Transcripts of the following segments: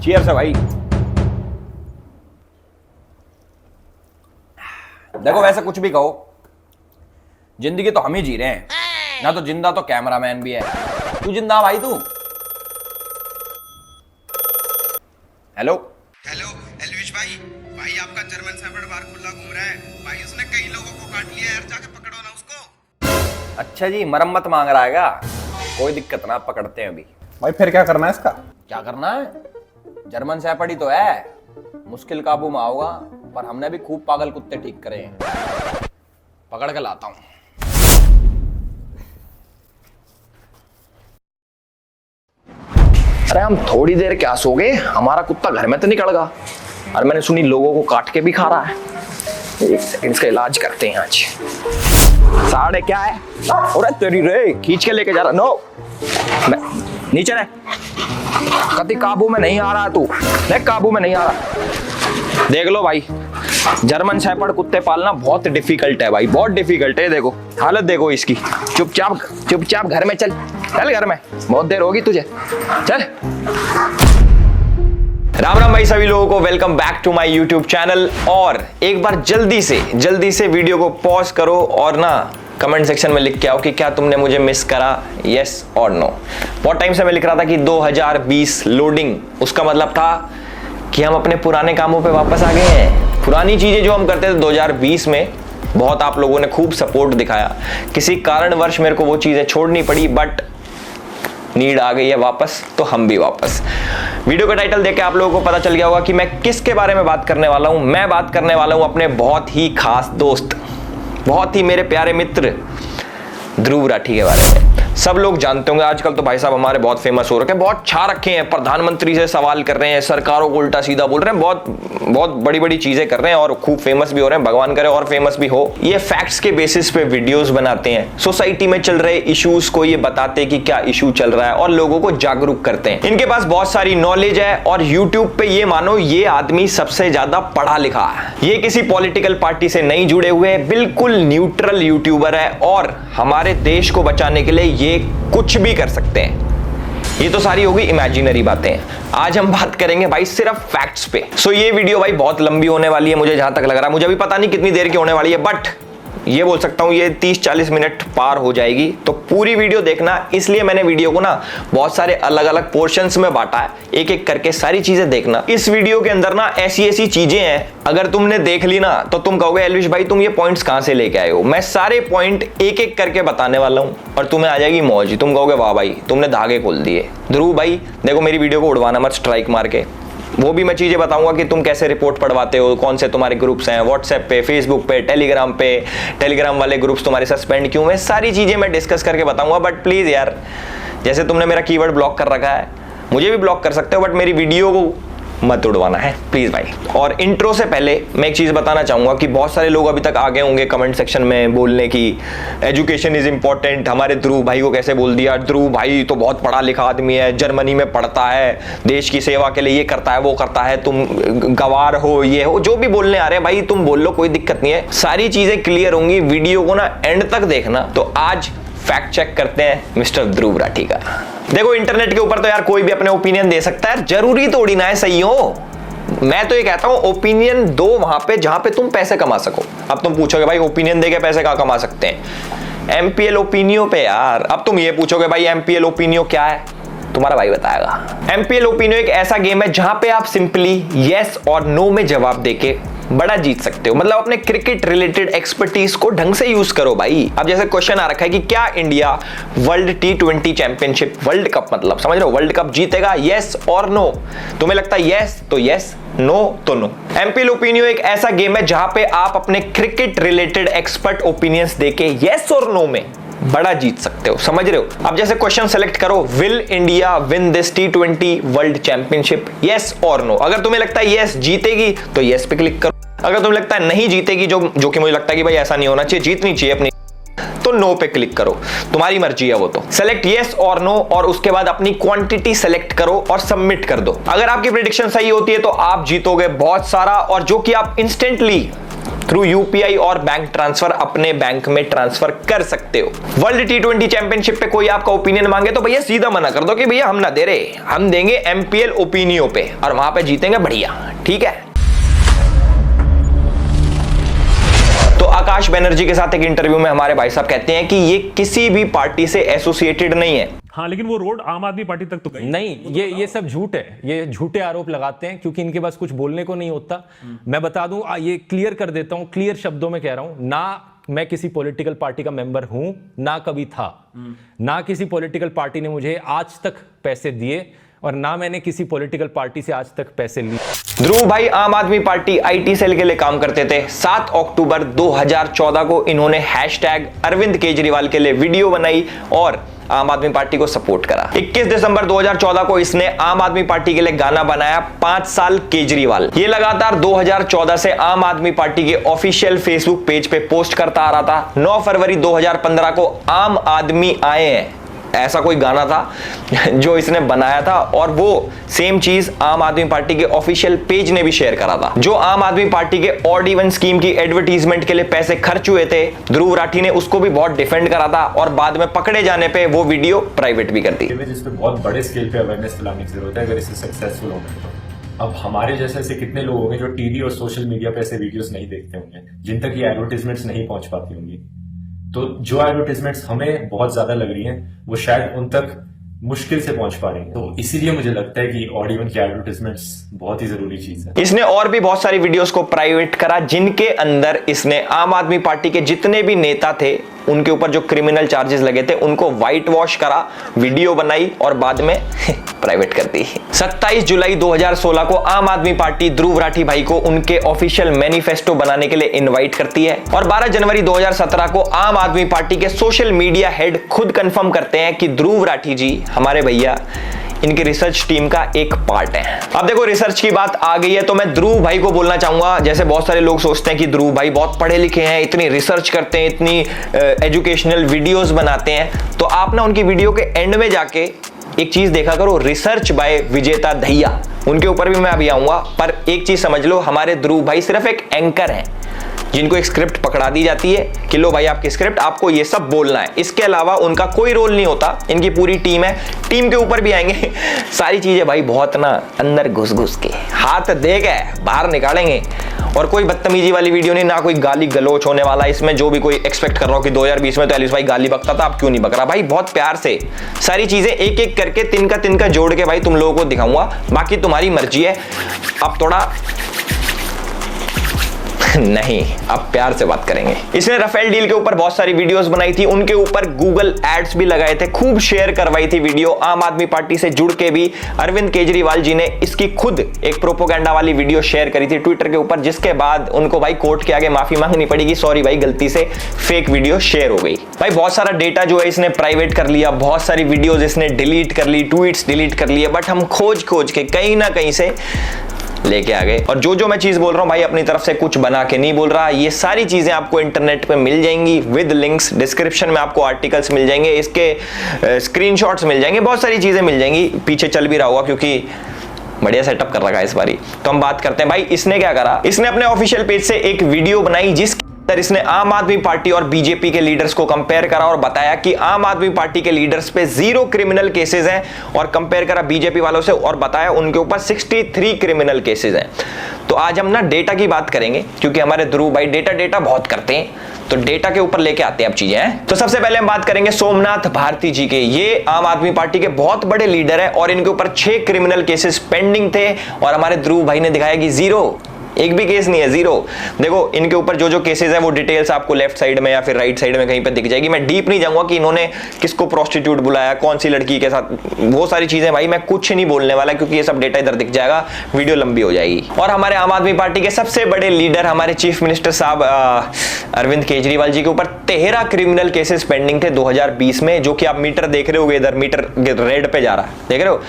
Cheers है भाई। देखो वैसे कुछ भी कहो, जिंदगी तो हम ही जी रहे हैं ना, तो जिंदा तो कैमरामैन भी है। तू जिंदा भाई तू। हेलो हेलो एलविश भाई। भाई आपका जर्मन शेफर्ड बाहर खुला घूम रहा है भाई, उसने कई लोगों को काट लिया यार, जाके पकड़ो ना उसको। अच्छा जी, मरम्मत मांग रहा है क्या? कोई दिक्कत ना, पकड़ते हैं अभी। भाई फिर क्या करना है इसका? क्या करना है? जर्मन शेफर्ड ही तो है, मुश्किल काबू में आओगा, पर हमने भी खूब पागल कुत्ते ठीक करे हैं। पकड़ के लाता हूं। अरे हम थोड़ी देर क्या सोगे, हमारा कुत्ता घर में तो निकल गया। और मैंने सुनी लोगों को काट के भी खा रहा है। एक सेकंड इसका इलाज करते हैं आज। साढ़े क्या है? अरे तेरी रे, खींच के लेके जा रहा। नो नीचे रह, कभी काबू में नहीं आ रहा तू। देख काबू में नहीं आ रहा। देख लो भाई, जर्मन शेफर्ड कुत्ते पालना बहुत डिफिकल्ट है भाई, बहुत डिफिकल्ट है। देखो हालत देखो इसकी। चुपचाप घर में चल घर में, बहुत देर होगी तुझे, चल। राम राम भाई सभी लोगों को, welcome back to my YouTube channel. और एक बार जल्दी से वीडियो को पॉज करो और ना कमेंट सेक्शन में लिख के आओ कि क्या तुमने मुझे मिस करा, यस और नो। बहुत टाइम से मैं लिख रहा था कि 2020 लोडिंग, उसका मतलब था कि हम अपने पुराने कामों पे वापस आ गए हैं। पुरानी चीजें जो हम करते थे 2020 में, बहुत आप लोगों ने खूब सपोर्ट दिखाया। किसी कारणवश मेरे को वो चीजें छोड़नी पड़ी, बट नीड आ गई है वापस, तो हम भी वापस। वीडियो का टाइटल देख के आप लोगों को पता चल गया होगा कि मैं किसके बारे में बात करने वाला हूं। मैं बात करने वाला हूं अपने बहुत ही खास दोस्त, बहुत ही मेरे प्यारे मित्र ध्रुव राठी के बारे में। सब लोग जानते होंगे, आजकल तो भाई साहब हमारे बहुत फेमस हो रखे हैं, बहुत छा रखे हैं। प्रधानमंत्री से सवाल कर रहे हैं, सरकारों को उल्टा सीधा बोल रहे हैं, बहुत बड़ी चीजें कर रहे हैं और खूब फेमस भी हो रहे हैं। भगवान करे और फेमस भी हो। ये फैक्ट्स के बेसिस पे वीडियोस बनाते हैं, सोसाइटी में चल रहे इश्यूज को ये बताते हैं कि क्या इशू चल रहा है और लोगों को जागरूक करते हैं। इनके पास बहुत सारी नॉलेज है और यूट्यूब पे ये मानो ये आदमी सबसे ज्यादा पढ़ा लिखा है। ये किसी पॉलिटिकल पार्टी से नहीं जुड़े हुए, बिल्कुल न्यूट्रल यूट्यूबर है और हमारे देश को बचाने के लिए ये कुछ भी कर सकते हैं। ये तो सारी होगी इमेजिनरी बातें। आज हम बात करेंगे भाई सिर्फ फैक्ट्स पे। सो ये वीडियो भाई बहुत लंबी होने वाली है, मुझे जहां तक लग रहा है। मुझे भी पता नहीं कितनी देर की होने वाली है, बट ये बोल सकता हूं ये 30-40 मिनट पार हो जाएगी। तो पूरी वीडियो देखना, इसलिए मैंने वीडियो को ना बहुत सारे अलग अलग पोर्शंस में बांटा है, एक एक करके सारी चीजें देखना। इस वीडियो के अंदर ना ऐसी चीजें हैं, अगर तुमने देख ली ना तो तुम कहोगे एलविश भाई तुम ये पॉइंट्स कहां से लेके आए हो। मैं सारे पॉइंट एक एक करके बताने वाला हूं और तुम्हें आ जाएगी मौज। तुम कहोगे वाह भाई तुमने धागे खोल दिए। ध्रुव भाई देखो मेरी वीडियो को उड़वाना मत स्ट्राइक मार के। वो भी मैं चीजें बताऊंगा कि तुम कैसे रिपोर्ट पढ़वाते हो, कौन से तुम्हारे ग्रुप्स हैं व्हाट्सएप पे, फेसबुक पे, टेलीग्राम वाले ग्रुप्स तुम्हारे सस्पेंड क्यों है, सारी चीजें मैं डिस्कस करके बताऊंगा। बट प्लीज यार, जैसे तुमने मेरा कीवर्ड ब्लॉक कर रखा है, मुझे भी ब्लॉक कर सकते हो, बट मेरी वीडियो को मत उड़वाना है प्लीज भाई। और इंट्रो से पहले मैं एक चीज बताना चाहूंगा कि बहुत सारे लोग अभी तक आगे होंगे कमेंट सेक्शन में बोलने की एजुकेशन इज इंपॉर्टेंट। हमारे ध्रुव भाई को कैसे बोल दिया, ध्रुव भाई तो बहुत पढ़ा लिखा आदमी है, जर्मनी में पढ़ता है, देश की सेवा के लिए ये करता है वो करता है, तुम गवार हो, ये हो, जो भी बोलने आ रहे हैं भाई तुम बोल लो, कोई दिक्कत नहीं है। सारी चीजें क्लियर होंगी, वीडियो को ना एंड तक देखना। तो आज फैक्ट चेक करते हैं मिस्टर ध्रुव राठी का। देखो इंटरनेट के ऊपर तो यार कोई भी अपने ओपिनियन दे सकता है, जरूरी थोड़ी ना है सही हो। मैं तो ये कहता हूं ओपिनियन दो वहां पे जहां पे तुम पैसे कमा सको। अब तुम पूछोगे भाई ओपिनियन देके पैसे कहां कमा सकते हैं? एमपीएल ओपिनियो पे यार। अब तुम ये पूछोगे भाई एमपीएल ओपिनियो क्या है, तुम्हारा भाई बताएगा। एमपीएल ओपिनियो एक ऐसा गेम है जहां पे आप सिंपली यस और नो में जवाब देके बड़ा जीत सकते हो। मतलब अपने क्रिकेट रिलेटेड एक्सपर्टीज को ढंग से यूज करो भाई। अब जैसे क्वेश्चन आ रखा है कि क्या India world T20 championship, world cup मतलब समझ रहे हो, वर्ल्ड कप जीतेगा, यस और नो। तुम्हें लगता है यस तो यस, नो तो नो। एमपीएल ओपिनियो एक ऐसा गेम है जहां पे आप अपने क्रिकेट रिलेटेड एक्सपर्ट ओपिनियंस देके यस और नो में बड़ा जीत सकते हो, समझ रहे हो। अब जैसे क्वेश्चन सेलेक्ट करो, will India win this T20 world championship, yes और नो। अगर तुम्हें लगता है यस जीतेगी तो यस पे क्लिक करो। अगर तुम्हें लगता है नहीं जीतेगी, जो कि मुझे लगता है कि भाई ऐसा नहीं होना चाहिए, जीतनी चाहिए अपनी, तो नो पे क्लिक करो। तुम्हारी मर्जी है वो तो। सेलेक्ट यस और नो और उसके बाद अपनी क्वांटिटी सेलेक्ट करो और सबमिट कर दो। अगर आपकी प्रेडिक्शन सही होती है तो आप जीतोगे बहुत सारा, और जो कि आप इंस्टेंटली थ्रू यूपीआई और बैंक ट्रांसफर अपने बैंक में ट्रांसफर कर सकते हो। वर्ल्ड T20 चैंपियनशिप पे कोई आपका ओपिनियन मांगे तो भैया सीधा मना कर दो कि भैया हम ना दे रहे, हम देंगे MPL ओपिनियो पे और वहां पे जीतेंगे बढ़िया, ठीक है। तो आकाश बनर्जी के साथ एक इंटरव्यू में हमारे भाई साहब कहते हैं कि ये किसी भी पार्टी से एसोसिएटेड नहीं है। हाँ, लेकिन वो रोड आम आदमी पार्टी तक तो गई नहीं। ये सब झूठ है, ये झूठे आरोप लगाते हैं क्योंकि इनके पास कुछ बोलने को नहीं होता। मैं बता दूं, ये क्लियर कर देता हूं, क्लियर शब्दों में कह रहा हूं, ना मैं किसी पॉलिटिकल पार्टी का मेंबर हूं, ना कभी था, ना किसी पॉलिटिकल पार्टी ने मुझे आज तक पैसे दिए और ना मैंने किसी पॉलिटिकल पार्टी से आज तक पैसे लिए। ध्रुव भाई आम आदमी पार्टी IT सेल के लिए काम करते थे। 7 अक्टूबर 2014 को इन्होंने हैशटैग अरविंद केजरीवाल के लिए वीडियो बनाई और आम आदमी पार्टी को सपोर्ट करा। 21 दिसंबर 2014 को इसने आम आदमी पार्टी के लिए गाना बनाया 5 साल केजरीवाल। ये लगातार 2014 से आम आदमी पार्टी के ऑफिशियल फेसबुक पेज पे पोस्ट करता आ रहा था। 9 फरवरी 2015 को आम आदमी आए हैं, ऐसा कोई गाना था जो इसने बनाया था और वो सेम चीज आम आदमी पार्टी के ऑफिशियल पेज ने भी शेयर करा था। जो आम आदमी पार्टी के ऑड इवन स्कीम की एडवर्टीजमेंट के लिए पैसे खर्च हुए थे, ध्रुव राठी ने उसको भी बहुत डिफेंड करा था और बाद में पकड़े जाने पे वो वीडियो प्राइवेट भी कर दी। जिस पे बहुत बड़े स्केल पे अवेयरनेस फैलाने की जरूरत है अगर इसे सक्सेसफुल होना तो। अब हमारे जैसे ऐसे कितने लोग होंगे जो टीवी और सोशल मीडिया पे ऐसे वीडियोस नहीं देखते होंगे, जिन तक ये एडवर्टीजमेंट्स नहीं पहुंच पाती होंगी। तो जो एडवर्टीजमेंट्स हमें बहुत ज्यादा लग रही हैं वो शायद उन तक मुश्किल से पहुंच पा रही है। तो इसीलिए मुझे लगता है कि ऑड इवन की एडवर्टीजमेंट्स बहुत ही जरूरी चीज है। इसने और भी बहुत सारी वीडियोस को प्राइवेट करा जिनके अंदर इसने आम आदमी पार्टी के जितने भी नेता थे उनके ऊपर जो क्रिमिनल चार्जेस लगे थे उनको व्हाइट वॉश करा, वीडियो बनाई और बाद में प्राइवेट कर दी। 27 जुलाई 2016 को आम आदमी पार्टी ध्रुव राठी भाई को उनके ऑफिशियल मैनिफेस्टो बनाने के लिए इनवाइट करती है और 12 जनवरी 2017 को आम आदमी पार्टी के सोशल मीडिया हेड खुद कंफर्म करते हैं कि ध्रुव राठी जी हमारे भैया इनकी रिसर्च टीम का एक पार्ट है। अब देखो रिसर्च की बात आ गई है तो मैं ध्रुव भाई को बोलना चाहूंगा, जैसे बहुत सारे लोग सोचते हैं कि ध्रुव भाई बहुत पढ़े लिखे हैं, इतनी रिसर्च करते हैं, इतनी एजुकेशनल वीडियोस बनाते हैं, तो आप ना उनकी वीडियो के एंड में जाके एक चीज देखा करो, रिसर्च बाय विजेता दहिया, उनके ऊपर भी मैं अभी आऊंगा। पर एक चीज समझ लो, हमारे ध्रुव भाई सिर्फ एक एंकर हैं जिनको एक स्क्रिप्ट पकड़ा दी जाती है कि लो भाई आपकी स्क्रिप्ट, आपको ये सब बोलना है, इसके अलावा उनका कोई रोल नहीं होता। इनकी पूरी टीम है, टीम के ऊपर भी आएंगे सारी चीजें भाई बहुत ना अंदर घुस घुस के हाथ दे के बाहर निकालेंगे और कोई बदतमीजी वाली वीडियो नहीं, ना कोई गाली गलोच होने वाला इसमें। जो भी कोई एक्सपेक्ट कर रहा हो कि 2020 में तो एलिस भाई गाली बकता था, अब क्यों नहीं बक रहा भाई, बहुत प्यार से सारी चीजें एक एक करके तिनका जोड़ के भाई तुम लोगों को दिखाऊंगा, बाकी तुम्हारी मर्जी है। अब थोड़ा नहीं, अब प्यार से बात करेंगे। इसने राफेल डील के ऊपर बहुत सारी वीडियोस बनाई थी, उनके ऊपर गूगल एड्स भी लगाए थे, खूब शेयर करवाई थी वीडियो। आम आदमी पार्टी से जुड़ के भी अरविंद केजरीवाल जी ने इसकी खुद एक प्रोपोगेंडा वाली वीडियो शेयर करी थी ट्विटर के ऊपर, जिसके बाद उनको भाई कोर्ट के आगे माफी मांगनी पड़ी कि सॉरी भाई गलती से फेक वीडियो शेयर हो गई। भाई बहुत सारा डेटा जो है इसने प्राइवेट कर लिया, बहुत सारी वीडियोज इसने डिलीट कर ली, ट्वीट्स डिलीट कर लिए, बट हम खोज के कहीं ना कहीं से लेके आ गए। और जो मैं चीज बोल रहा हूं भाई अपनी तरफ से कुछ बना के नहीं बोल रहा, ये सारी चीजें आपको इंटरनेट पे मिल जाएंगी विद लिंक्स, डिस्क्रिप्शन में आपको आर्टिकल्स मिल जाएंगे, इसके स्क्रीनशॉट्स मिल जाएंगे, बहुत सारी चीजें मिल जाएंगी, पीछे चल भी रहा होगा क्योंकि बढ़िया सेटअप कर रखा है इस बारी। तो हम बात करते हैं भाई इसने क्या करा। इसने अपने ऑफिशियल पेज से एक वीडियो बनाई जिसके अंदर इसने आम आदमी पार्टी और बीजेपी के लीडर्स को कंपेयर करा और बताया कि आम आदमी पार्टी के लीडर्स पे 0 क्रिमिनल केसेस हैं और कंपेयर करा बीजेपी वालों से और बताया उनके ऊपर 63 क्रिमिनल केसेस हैं। तो आज हम ना डेटा की बात करेंगे क्योंकि हमारे ध्रुव भाई डेटा बहुत करते हैं, तो डेटा के ऊपर लेके आते हैं अब चीजें हैं। तो सबसे पहले हम बात करेंगे सोमनाथ भारती जी के। ये आम आदमी पार्टी के बहुत बड़े लीडर है और इनके ऊपर 6 क्रिमिनल केसेस पेंडिंग थे और हमारे ध्रुव भाई ने दिखाया कि 0, एक भी केस नहीं है, 0। देखो इनके ऊपर जो केसेस है वो डिटेल्स आपको लेफ्ट साइड में या फिर राइट साइड में कहीं पे दिख जाएगी। मैं डीप नहीं जाऊंगा कि इन्होंने किसको प्रोस्टिट्यूट बुलाया, कौन सी लड़की के साथ, वो सारी चीजें भाई मैं कुछ नहीं बोलने वाला क्योंकि ये सब डेटा इधर दिख जाएगा, वीडियो लंबी हो जाएगी। और हमारे आम आदमी पार्टी के सबसे बड़े लीडर हमारे चीफ मिनिस्टर साहब अरविंद केजरीवाल जी के ऊपर 13 क्रिमिनल केसेस पेंडिंग थे 2020 में, जो कि आप मीटर देख रहे होगे, इधर मीटर रेड पे जा रहा है, देख रहे हो।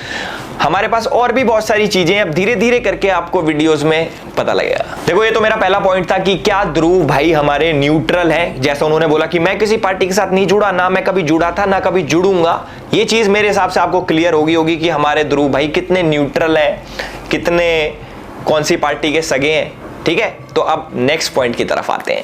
हमारे पास और भी बहुत सारी चीजें अब धीरे धीरे करके आपको वीडियोस में पता लगेगा। देखो ये तो मेरा पहला पॉइंट था कि क्या ध्रुव भाई हमारे न्यूट्रल हैं, जैसा उन्होंने बोला कि मैं किसी पार्टी के साथ नहीं जुड़ा, ना मैं कभी जुड़ा था ना कभी जुड़ूंगा। ये चीज मेरे हिसाब से आपको क्लियर होगी कि हमारे ध्रुव भाई कितने न्यूट्रल हैं, कितने कौन सी पार्टी के सगे हैं। ठीक है, तो अब नेक्स्ट पॉइंट की तरफ आते हैं।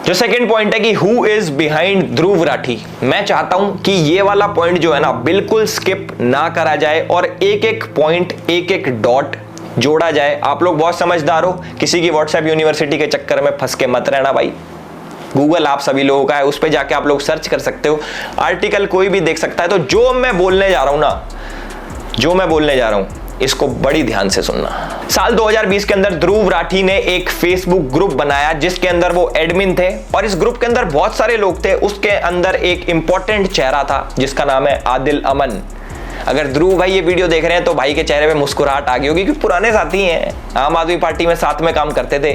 जो सेकंड पॉइंट है कि who is behind Dhruv Rathee, मैं चाहता हूं कि ये वाला पॉइंट जो है ना बिल्कुल स्किप ना करा जाए और एक एक पॉइंट, एक एक डॉट जोड़ा जाए। आप लोग बहुत समझदार हो, किसी की व्हाट्सएप यूनिवर्सिटी के चक्कर में फंस के मत रहना भाई। गूगल आप सभी लोगों का है, उस पर जाके आप लोग सर्च कर सकते हो, आर्टिकल कोई भी देख सकता है। तो जो मैं बोलने जा रहा हूं ना, जो मैं बोलने जा रहा हूं, इसको बड़ी ध्यान से सुनना। साल 2020 के अंदर ध्रुव राठी ने एक फेसबुक ग्रुप बनाया जिसके अंदर वो एडमिन थे और इस ग्रुप के अंदर बहुत सारे लोग थे। उसके अंदर एक इंपॉर्टेंट चेहरा था जिसका नाम है आदिल अमन। अगर ध्रुव भाई ये वीडियो देख रहे हैं तो भाई के चेहरे पे मुस्कुराहट आ गई होगी, क्योंकि पुराने साथी हैं, आम आदमी पार्टी में साथ में काम करते थे।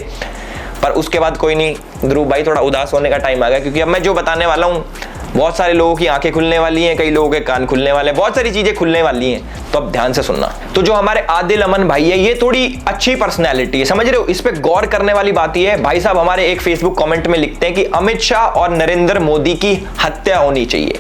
पर उसके बाद कोई नहीं, ध्रुव भाई थोड़ा उदास होने का टाइम आ गया, क्योंकि अब मैं जो बताने वाला हूं बहुत सारे लोगों की आंखें खुलने वाली हैं, कई लोगों के कान खुलने वाले हैं, बहुत सारी चीजें खुलने वाली हैं, तो अब ध्यान से सुनना। तो जो हमारे आदिल अमन भाई है, ये थोड़ी अच्छी पर्सनैलिटी है, समझ रहे हो। इस पे गौर करने वाली बात ये है, भाई साहब हमारे एक फेसबुक कमेंट में लिखते हैं कि अमित शाह और नरेंद्र मोदी की हत्या होनी चाहिए।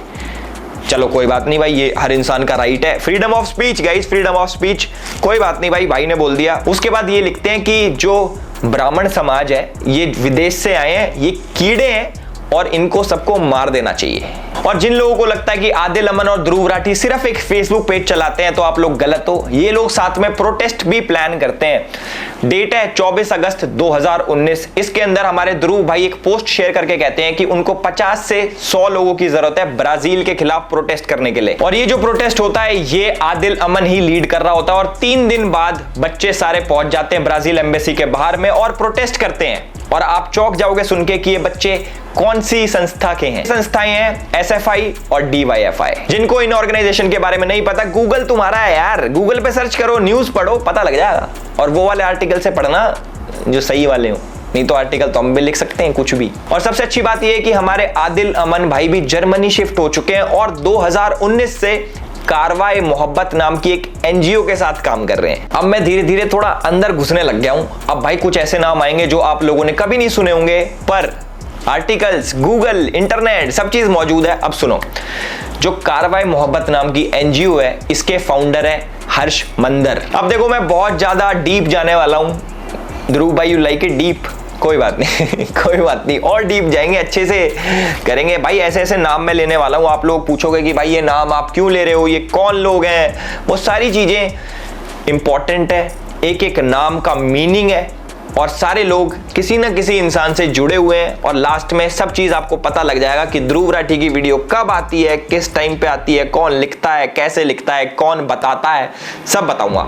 चलो कोई बात नहीं भाई, ये हर इंसान का राइट है, freedom of speech guys, freedom of speech, कोई बात नहीं भाई ने बोल दिया। उसके बाद ये लिखते हैं कि जो ब्राह्मण समाज है ये विदेश से आए हैं, ये कीड़े हैं और इनको सबको मार देना चाहिए। और जिन लोगों को लगता है कि आदिल अमन और ध्रुव राठी सिर्फ एक फेसबुक पेज चलाते हैं, तो आप लोग गलत हो। ये लोग साथ में प्रोटेस्ट भी प्लान करते हैं। डेट है 24 अगस्त 2019। इसके अंदर हमारे ध्रुव भाई एक पोस्ट शेयर करके कहते हैं कि उनको 50 से 100 लोगों की जरूरत है ब्राजील के खिलाफ प्रोटेस्ट करने के लिए। और ये जो प्रोटेस्ट होता है ये आदिल अमन ही लीड कर रहा होता है। और 3 दिन बाद बच्चे सारे पहुंच जाते हैं ब्राजील एम्बेसी के बाहर में और प्रोटेस्ट करते हैं। और आप चौंक जाओगे सुन के कि ये बच्चे कौन सी संस्था के हैं। संस्थाएं हैं SFI और DYFI। जिनको इन ऑर्गेनाइजेशन के बारे में नहीं पता, गूगल तुम्हारा है यार, गूगल पे सर्च करो, न्यूज पढ़ो, पता लग जाएगा। और वो वाले आर्टिकल से पढ़ना जो सही वाले हो, नहीं तो आर्टिकल तो हम भी लिख सकते हैं कुछ भी। और सबसे अच्छी बात यह है कि हमारे आदिल अमन भाई भी जर्मनी शिफ्ट हो चुके हैं और 2019 से कारवाए मोहब्बत नाम की एक NGO के साथ काम कर रहे हैं। अब मैं धीरे धीरे थोड़ा अंदर घुसने लग गया हूं। अब भाई कुछ ऐसे नाम आएंगे जो आप लोगों ने कभी नहीं सुने होंगे, पर आर्टिकल्स, गूगल, इंटरनेट सब चीज मौजूद है। अब सुनो, जो कारवाए मोहब्बत नाम की NGO है, इसके फाउंडर है हर्ष मंदर। अब देखो मैं बहुत ज्यादा डीप जाने वाला हूं। ध्रुव भाई यू लाइक इट डीप, कोई बात नहीं कोई बात नहीं, और डीप जाएंगे, अच्छे से करेंगे भाई। ऐसे ऐसे नाम मैं लेने वाला हूं, आप लोग पूछोगे कि भाई ये नाम आप क्यों ले रहे हो, ये कौन लोग हैं, वो सारी चीजें इंपॉर्टेंट है। एक एक नाम का मीनिंग है और सारे लोग किसी ना किसी इंसान से जुड़े हुए हैं। और लास्ट में सब चीज आपको पता लग जाएगा कि ध्रुव राठी की वीडियो कब आती है, किस टाइम पे आती है, कौन लिखता है, कैसे लिखता है, कौन बताता है, सब बताऊंगा।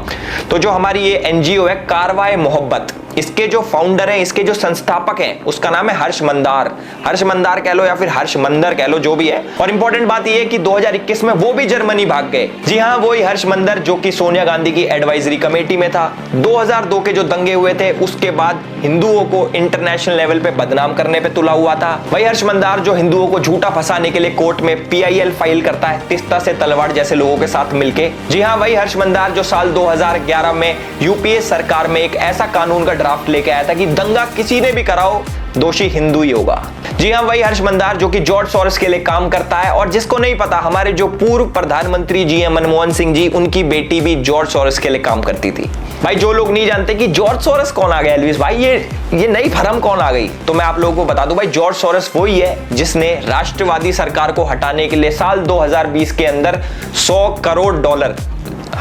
तो जो हमारी ये NGO है कारवाए मोहब्बत, इसके जो फाउंडर हैं, इसके जो संस्थापक हैं, उसका नाम है हर्ष मंदार। हर्ष मंदार कह लो या फिर हर्ष मंदर कह लो, जो भी है। और इंपॉर्टेंट बात यह है कि 2021 में वो भी जर्मनी भाग गए। जी हाँ, वही हर्ष मंदर जो कि सोनिया गांधी की एडवाइजरी कमेटी में था। 2002 के जो दंगे हुए थे उसके बाद हिंदुओं को इंटरनेशनल लेवल पे बदनाम करने पे तुला हुआ था। वही हर्ष मंदार जो हिंदुओं को झूठा फंसाने के लिए कोर्ट में PIL फाइल करता है, तिस्ता से तलवार जैसे लोगों के साथ मिलके। जी हाँ, वही हर्ष मंदार जो साल 2011 में UPA सरकार में एक ऐसा कानून का ड्राफ्ट लेके आया था कि दंगा किसी ने भी कराओ, दोषी हिंदू ही होगा। जी हाँ, वही हर्ष मंदार जो कि जॉर्ज सोरोस के लिए काम करता है। और जिसको नहीं पता, हमारे जो पूर्व प्रधानमंत्री जी हैं मनमोहन सिंह जी, उनकी बेटी भी जॉर्ज सोरोस के लिए काम करती थी। भाई जो लोग नहीं जानते कि जॉर्ज सोरोस कौन आ गया एल्विस भाई, ये नई फर्म कौन आ गई, तो मैं आप लोगों को बता दूं भाई, जॉर्ज सोरोस वही है जिसने राष्ट्रवादी सरकार को हटाने के लिए साल 2020 के अंदर $100 करोड़,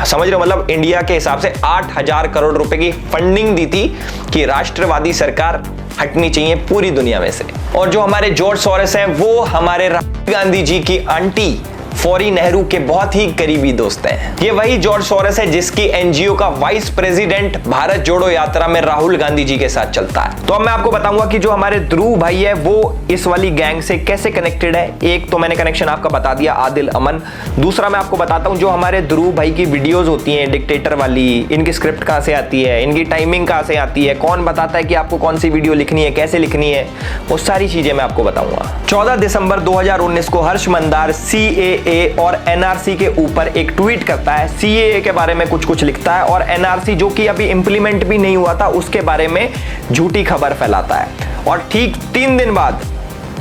समझ रहे हो, मतलब इंडिया के हिसाब से 8,000 करोड़ रुपए की फंडिंग दी थी कि राष्ट्रवादी सरकार हटनी चाहिए पूरी दुनिया में से। और जो हमारे जॉर्ज सोरोस हैं वो हमारे राहुल गांधी जी की आंटी फौरी नेहरू के बहुत ही करीबी दोस्त हैं। ये वही जॉर्ज सोरोस है जिसकी NGO का वाइस प्रेसिडेंट भारत जोड़ो यात्रा में राहुल गांधी जी के साथ चलता है। तो अब मैं आपको बताऊंगा कि जो हमारे ध्रुव भाई है वो इस वाली गैंग से कैसे कनेक्टेड है। एक तो मैंने कनेक्शन आपका बता दिया, आदिल अमन। दूसरा मैं आपको बताता हूं जो हमारे ध्रुव भाई की वीडियोज होती हैं डिक्टेटर वाली, इनकी स्क्रिप्ट कहां से आती है, इनकी टाइमिंग कहां से आती है, कौन बताता है कि आपको कौन सी वीडियो लिखनी है, कैसे लिखनी है, वो सारी चीजें मैं आपको बताऊंगा। 14 दिसंबर 2019 को हर्ष मंदार CAA और NRC के ऊपर एक ट्वीट करता है। CAA के बारे में कुछ लिखता है और NRC जो कि अभी इंप्लीमेंट भी नहीं हुआ था उसके बारे में झूठी खबर फैलाता है। और ठीक 3 दिन बाद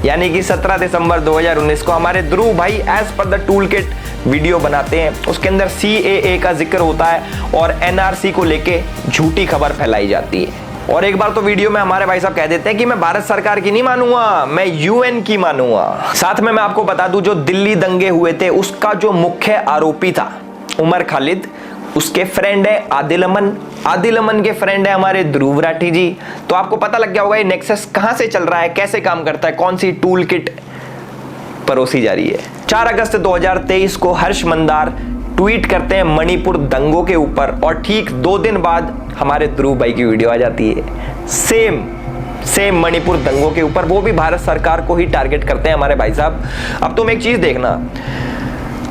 यानी कि 17 दिसंबर 2019 को हमारे ध्रुव भाई as per the tool kit video बनाते हैं। उसके अंदर CAA का जिक्र होता है और NRC को लेके झूठी खबर फैलाई जाती है। और एक बार तो वीडियो में हमारे भाई साहब कह देते हैं कि मैं भारत सरकार की नहीं मानूंगा, मैं UN की मानूंगा। साथ में मैं आपको बता दूं, जो दिल्ली दंगे हुए थे उसका जो मुख्य आरोपी था उमर खालिद, उसके फ्रेंड है आदिल अमन, आदिल अमन के फ्रेंड है हमारे ध्रुव राठी जी। तो आपको पता लग गया होगा ये नेक्सस कहां से चल रहा है, कैसे काम करता है, कौन सी टूल किट परोसी जा रही है। 4 अगस्त 2023 को हर्ष मंदार ट्वीट करते हैं मणिपुर दंगों के ऊपर और ठीक 2 दिन बाद हमारे ध्रुव भाई की वीडियो आ जाती है सेम मणिपुर दंगों के ऊपर, वो भी भारत सरकार को ही टारगेट करते हैं हमारे भाई साहब। अब तुम एक चीज देखना,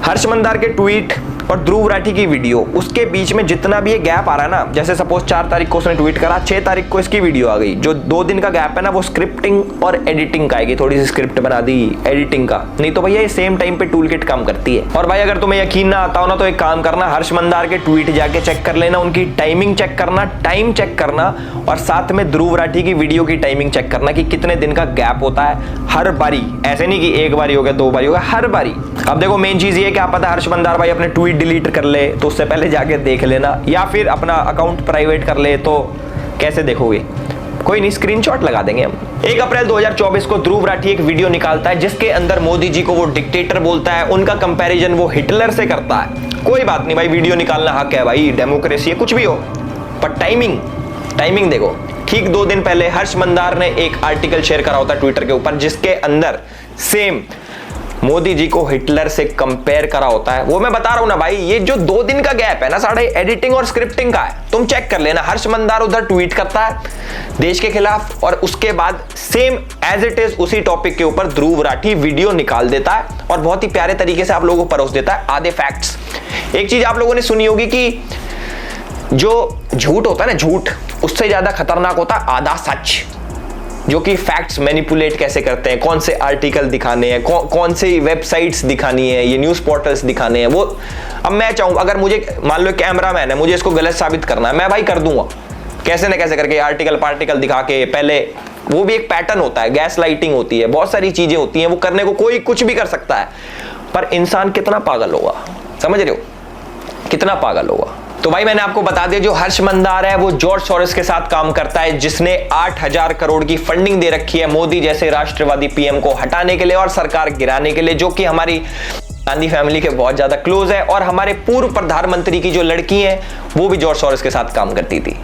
हर्ष मंदार के ट्वीट और ध्रुव राठी की वीडियो, उसके बीच में जितना भी ये गैप आ रहा है ना, जैसे सपोज 4 तारीख को उसने ट्वीट करा, 6 तारीख को इसकी वीडियो आ गई, जो 2 दिन का गैप है ना वो स्क्रिप्टिंग और एडिटिंग का आएगी, थोड़ी सी स्क्रिप्ट बना दी एडिटिंग का, नहीं तो भैया ये सेम टाइम पे टूल किट काम करती है। और भाई अगर तुम्हें यकीन ना आता हो ना तो एक काम करना, हर्ष मंदार के ट्वीट जाके चेक कर लेना, उनकी टाइमिंग चेक करना, टाइम चेक करना, और साथ में ध्रुव राठी की वीडियो की टाइमिंग चेक करना कि कितने दिन का गैप होता है हर बारी, ऐसे नहीं कि एक बारी हो गया 2 बारी हो गया, हर बारी। अब देखो मेन चीज ये क्या पता हर्ष मंदार भाई अपने ट्वीट डिलीट कर ले, तो उससे पहले जाके देख लेना, या फिर अपना अकाउंट प्राइवेट कर ले, तो कैसे देखोगे, कोई नहीं स्क्रीनशॉट लगा देंगे हम। 1 अप्रैल 2024 को ध्रुव राठी एक वीडियो निकालता है जिसके अंदर मोदी जी को वो डिक्टेटर बोलता है, उनका कंपैरिजन वो हिटलर से करता है। कोई बात नहीं भाई, वीडियो निकालना हक है भाई, डेमोक्रेसी है, कुछ भी हो, पर टाइमिंग देखो। ठीक 2 दिन पहले हर्ष मंदार ने एक आर्टिकल शेयर करा होता ट्विटर के ऊपर जिसके अंदर सेम मोदी जी को हिटलर से कंपेयर करा होता है। वो मैं बता रहा हूं ना भाई, ये जो 2 दिन का गैप है ना साढ़े एडिटिंग और स्क्रिप्टिंग का है, तुम चेक कर लेना। हर्ष मंदार उधर ट्वीट करता है देश के खिलाफ और उसके बाद सेम एज इट इज उसी टॉपिक के ऊपर ध्रुव राठी वीडियो निकाल देता है और बहुत ही प्यारे तरीके से आप लोगों को परोस देता है आधे फैक्ट्स। एक चीज आप लोगों ने सुनी होगी कि जो झूठ होता है ना, झूठ उससे ज्यादा खतरनाक होता है आधा सच, जो कि फैक्ट्स मैनिपुलेट कैसे करते हैं, कौन से आर्टिकल दिखाने हैं, कौन से वेबसाइट्स दिखानी है, ये न्यूज़ पोर्टल्स दिखाने हैं। वो अब मैं चाहूँ, अगर मुझे मान लो कैमरामैन है, मुझे इसको गलत साबित करना है, मैं भाई कर दूंगा कैसे न कैसे करके, आर्टिकल पार्टिकल दिखा के। पहले वो भी एक पैटर्न होता है, गैस लाइटिंग होती है, बहुत सारी चीजें होती हैं, वो करने को कोई कुछ भी कर सकता है, पर इंसान कितना पागल होगा, समझ रहे हो, कितना पागल होगा। तो भाई मैंने आपको बता दिया, जो हर्ष मंदार है वो जॉर्ज सोरोस के साथ काम करता है, जिसने 8000 करोड़ की फंडिंग दे रखी है मोदी जैसे राष्ट्रवादी पीएम को हटाने के लिए और सरकार गिराने के लिए, जो कि हमारी गांधी फैमिली के बहुत ज्यादा क्लोज है। और हमारे पूर्व प्रधानमंत्री की जो लड़की है वो भी जॉर्ज सोरोस के साथ काम करती थी।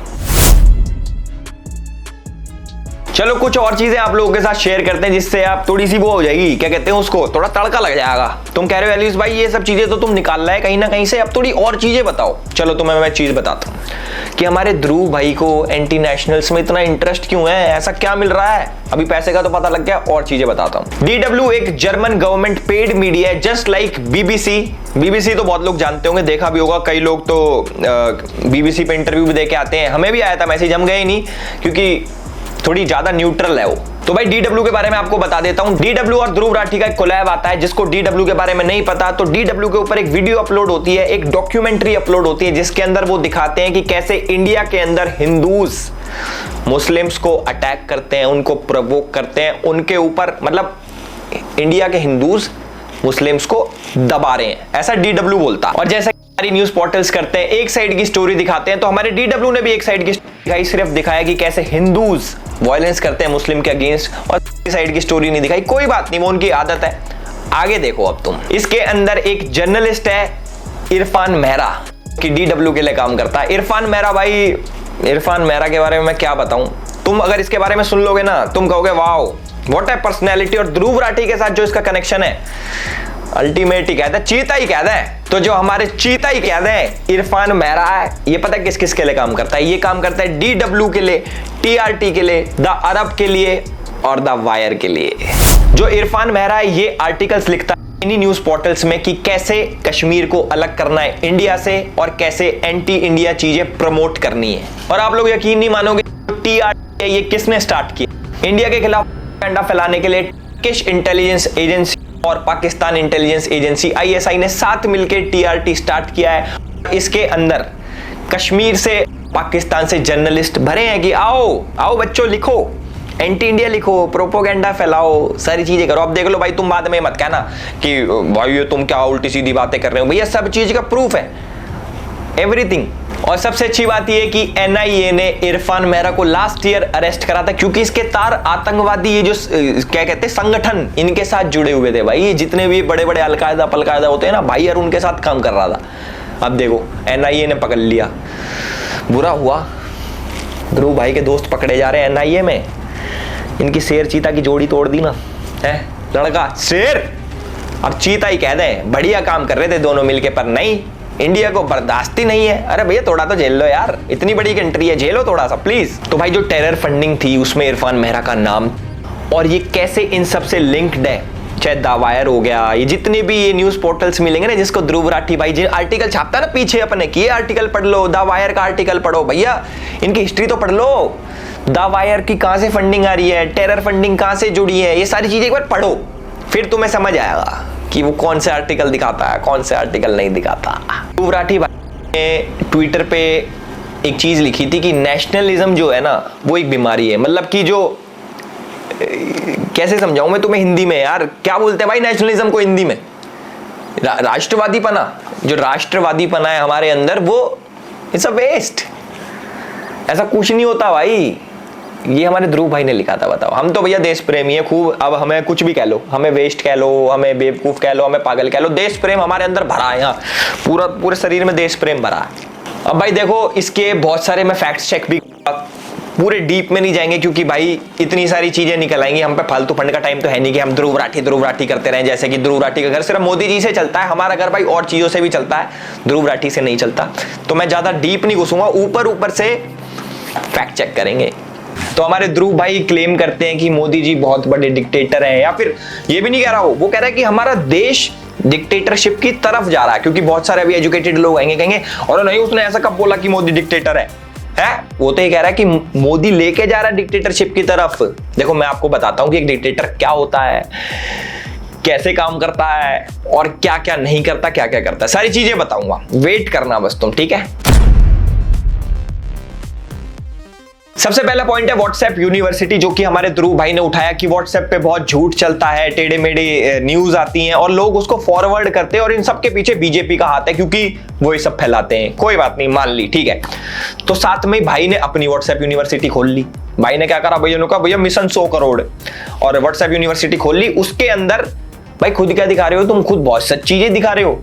चलो कुछ और चीजें आप लोगों के साथ शेयर करते हैं जिससे आप थोड़ी सी वो हो जाएगी, क्या कहते हैं उसको, थोड़ा तड़का लग जाएगा। तुम कह रहे हो एलिस भाई ये सब चीजें तो तुम निकाल रहा है कहीं ना कहीं से, अब थोड़ी और चीजें बताओ। चलो तुम्हें मैं चीज बताता हूँ कि हमारे ध्रुव भाई को एंटी नेशनल्स में इतना इंटरेस्ट क्यों है, ऐसा क्या मिल रहा है। अभी पैसे का तो पता लग गया, और चीजें बताता हूँ। DW एक जर्मन गवर्नमेंट पेड मीडिया है, जस्ट लाइक BBC तो बहुत लोग जानते होंगे, देखा भी होगा, कई लोग तो BBC पे इंटरव्यू भी देके आते हैं, हमें भी आया था मैसेज, हम गए नहीं क्योंकि थोड़ी ज्यादा न्यूट्रल है वो। तो भाई DW के बारे में आपको बता देता हूं, DW और ध्रुव राठी का एक कोलैब आता है। जिसको DW के बारे में नहीं पता, तो DW के ऊपर एक वीडियो अपलोड होती है, एक डॉक्यूमेंट्री अपलोड होती है, जिसके अंदर वो दिखाते हैं कि कैसे इंडिया के अंदर हिंदूज मुस्लिम्स को अटैक करते हैं, उनको प्रोवोक करते हैं, उनके ऊपर मतलब इंडिया के हिंदूज मुस्लिम्स को दबा रहे हैं, ऐसा DW बोलता। और जैसे न्यूज पोर्टल्स करते हैं, एक साइड की स्टोरी दिखाते हैं, तो हमारे DW ने भी एक साइड की दिखाई, सिर्फ दिखाया कि कैसे हिंदूज वायलेंस करते हैं मुस्लिम के अगेंस्ट, और साइड की स्टोरी नहीं दिखाई। कोई बात नहीं, वो उनकी आदत है, आगे देखो अब तुम। इसके अंदर एक जर्नलिस्ट है इरफान मेहरा कि DW के लिए काम करता है। इरफान मेहरा के बारे में मैं क्या बताऊं, तुम अगर इसके बारे में सुन लोगे ना तुम कहोगे वाओ व्हाट ए पर्सनैलिटी। और ध्रुव राठी के साथ जो इसका कनेक्शन है अल्टीमेट ही कहते हैं, चीता ही कहते हैं। तो जो हमारे चीता ही कहते हैं इरफान मेहरा है, ये पता है किस किस के लिए काम करता है, ये काम करता है DW के लिए, TRT के लिए, द अरब के लिए और द वायर के लिए। जो इरफान मेहरा है ये आर्टिकल्स लिखता है इन्हीं न्यूज पोर्टल्स में कि कैसे कश्मीर को अलग करना है इंडिया से और कैसे एंटी इंडिया चीजें प्रमोट करनी है। और आप लोग यकीन नहीं मानोगे, TRT ये किसने स्टार्ट किया इंडिया के खिलाफ प्रोपेगेंडा फैलाने के लिए, टर्किश इंटेलिजेंस एजेंसी और पाकिस्तान इंटेलिजेंस एजेंसी ISI ने साथ मिलकर TRT स्टार्ट किया है। इसके अंदर कश्मीर से पाकिस्तान से जर्नलिस्ट भरे हैं कि आओ बच्चों लिखो, एंटी इंडिया लिखो, प्रोपोगेंडा फैलाओ, सारी चीजें करो। अब देख लो भाई, तुम बाद में मत कहना कि भाई ये तुम क्या उल्टी सीधी बातें कर रहे हो। भैया सब चीज का प्रूफ है, एवरीथिंग। और सबसे अच्छी बात यह कि एनआईए ने इरफान मेहरा को लास्ट ईयर अरेस्ट करा था, क्योंकि इसके तार आतंकवादी ये जो क्या कहते हैं संगठन, इनके साथ जुड़े हुए थे भाई। जितने भी बड़े बड़े अलकायदा पलकायदा होते हैं ना भाई, यार उनके साथ काम कर रहा था। अब देखो एनआईए ने पकड़ लिया, बुरा हुआ। ध्रुव भाई के दोस्त पकड़े जा रहे हैं एनआईए में, इनकी शेर चीता की जोड़ी तोड़ दी ना है। लड़का शेर अब चीता ही कह दें, बढ़िया काम कर रहे थे दोनों मिलके, पर नहीं, इंडिया को बर्दाश्त ही नहीं है। अरे भैया थोड़ा तो झेल लो यार, इतनी बड़ी कंट्री है, झेलो थोड़ा सा प्लीज। तो भाई जो टेरर फंडिंग थी उसमें इरफान मेहरा का नाम, और ये कैसे इन सब से लिंक्ड है, चाहे द वायर हो गया, ये जितने भी ये न्यूज पोर्टल्स मिलेंगे ना, जिसको ध्रुव राठी भाई जिन आर्टिकल छापता है ना पीछे अपने, कि ये आर्टिकल पढ़ लो, द वायर का आर्टिकल पढ़ो, भैया इनकी हिस्ट्री तो पढ़ लो। द वायर की कहां से फंडिंग आ रही है, टेरर फंडिंग कहां से जुड़ी है, ये सारी चीजें एक बार पढ़ो, फिर तुम्हें समझ आएगा कि वो कौन से आर्टिकल दिखाता है, कौन से आर्टिकल नहीं दिखाता। ध्रुव राठी भाई ने ट्विटर पे एक चीज लिखी थी कि नेशनलिज्म जो है ना वो एक बीमारी है। मतलब कि जो कैसे समझाऊं मैं तुम्हें हिंदी में यार, क्या बोलते हैं भाई नेशनलिज्म को हिंदी में, राष्ट्रवादी पना, जो राष्ट्रवादी पना है हमारे अंदर, वो इट्स अ वेस्ट। ऐसा कुछ नहीं होता भाई। ये हमारे ध्रुव भाई ने लिखा था। बताओ, हम तो भैया देश प्रेमी है खूब, अब हमें कुछ भी कह लो, हमें वेस्ट कह लो, हमें बेवकूफ कह लो, हमें पागल कह लो, देश प्रेम हमारे अंदर भरा है, यहाँ पूरे शरीर में देश प्रेम भरा है। अब भाई देखो, इसके बहुत सारे मैं फैक्ट चेक भी, पूरे डीप में नहीं जाएंगे क्योंकि भाई इतनी सारी चीजें निकल आएंगी, हम पे फालतू फंड का टाइम तो है नहीं कि हम ध्रुव राठी करते रहें। जैसे कि ध्रुव राठी का घर सिर्फ मोदी जी से चलता है, हमारा घर भाई और चीजों से भी चलता है, ध्रुव राठी से नहीं चलता। तो मैं ज्यादा डीप नहीं घुसूंगा, ऊपर से फैक्ट चेक करेंगे। तो हमारे ध्रुव भाई क्लेम करते हैं कि मोदी जी बहुत बड़े डिक्टेटर हैं, या फिर ये भी नहीं कह रहा वो कह रहा है कि हमारा देश डिक्टेटरशिप की तरफ जा रहा है। क्योंकि बहुत सारे अभी एजुकेटेड लोग आएंगे कहेंगे और नहीं उसने ऐसा कब बोला कि मोदी डिक्टेटर है? वो तो ये कह रहा है कि मोदी लेके जा रहा है डिक्टेटरशिप की तरफ। देखो मैं आपको बताता हूं कि एक डिक्टेटर क्या होता है, कैसे काम करता है और क्या क्या नहीं करता, क्या क्या करता है, सारी चीजें बताऊंगा, वेट करना बस तुम, ठीक है। सबसे पहला पॉइंट है व्हाट्सएप यूनिवर्सिटी, जो कि हमारे ध्रुव भाई ने उठाया कि व्हाट्सएप पे बहुत झूठ चलता है, टेढ़े मेढ़े न्यूज आती हैं और लोग उसको फॉरवर्ड करते हैं और इन सब के पीछे बीजेपी का हाथ है क्योंकि वो ये सब फैलाते हैं। कोई बात नहीं, मान ली, ठीक है। तो साथ में भाई ने अपनी व्हाट्सएप यूनिवर्सिटी खोल ली। भाई ने क्या करा, भैया ने कहा भैया मिशन 100 करोड़, और व्हाट्सएप यूनिवर्सिटी खोल ली। उसके अंदर भाई खुद क्या दिखा रहे हो तुम, खुद बहुत सच चीजें दिखा रहे हो।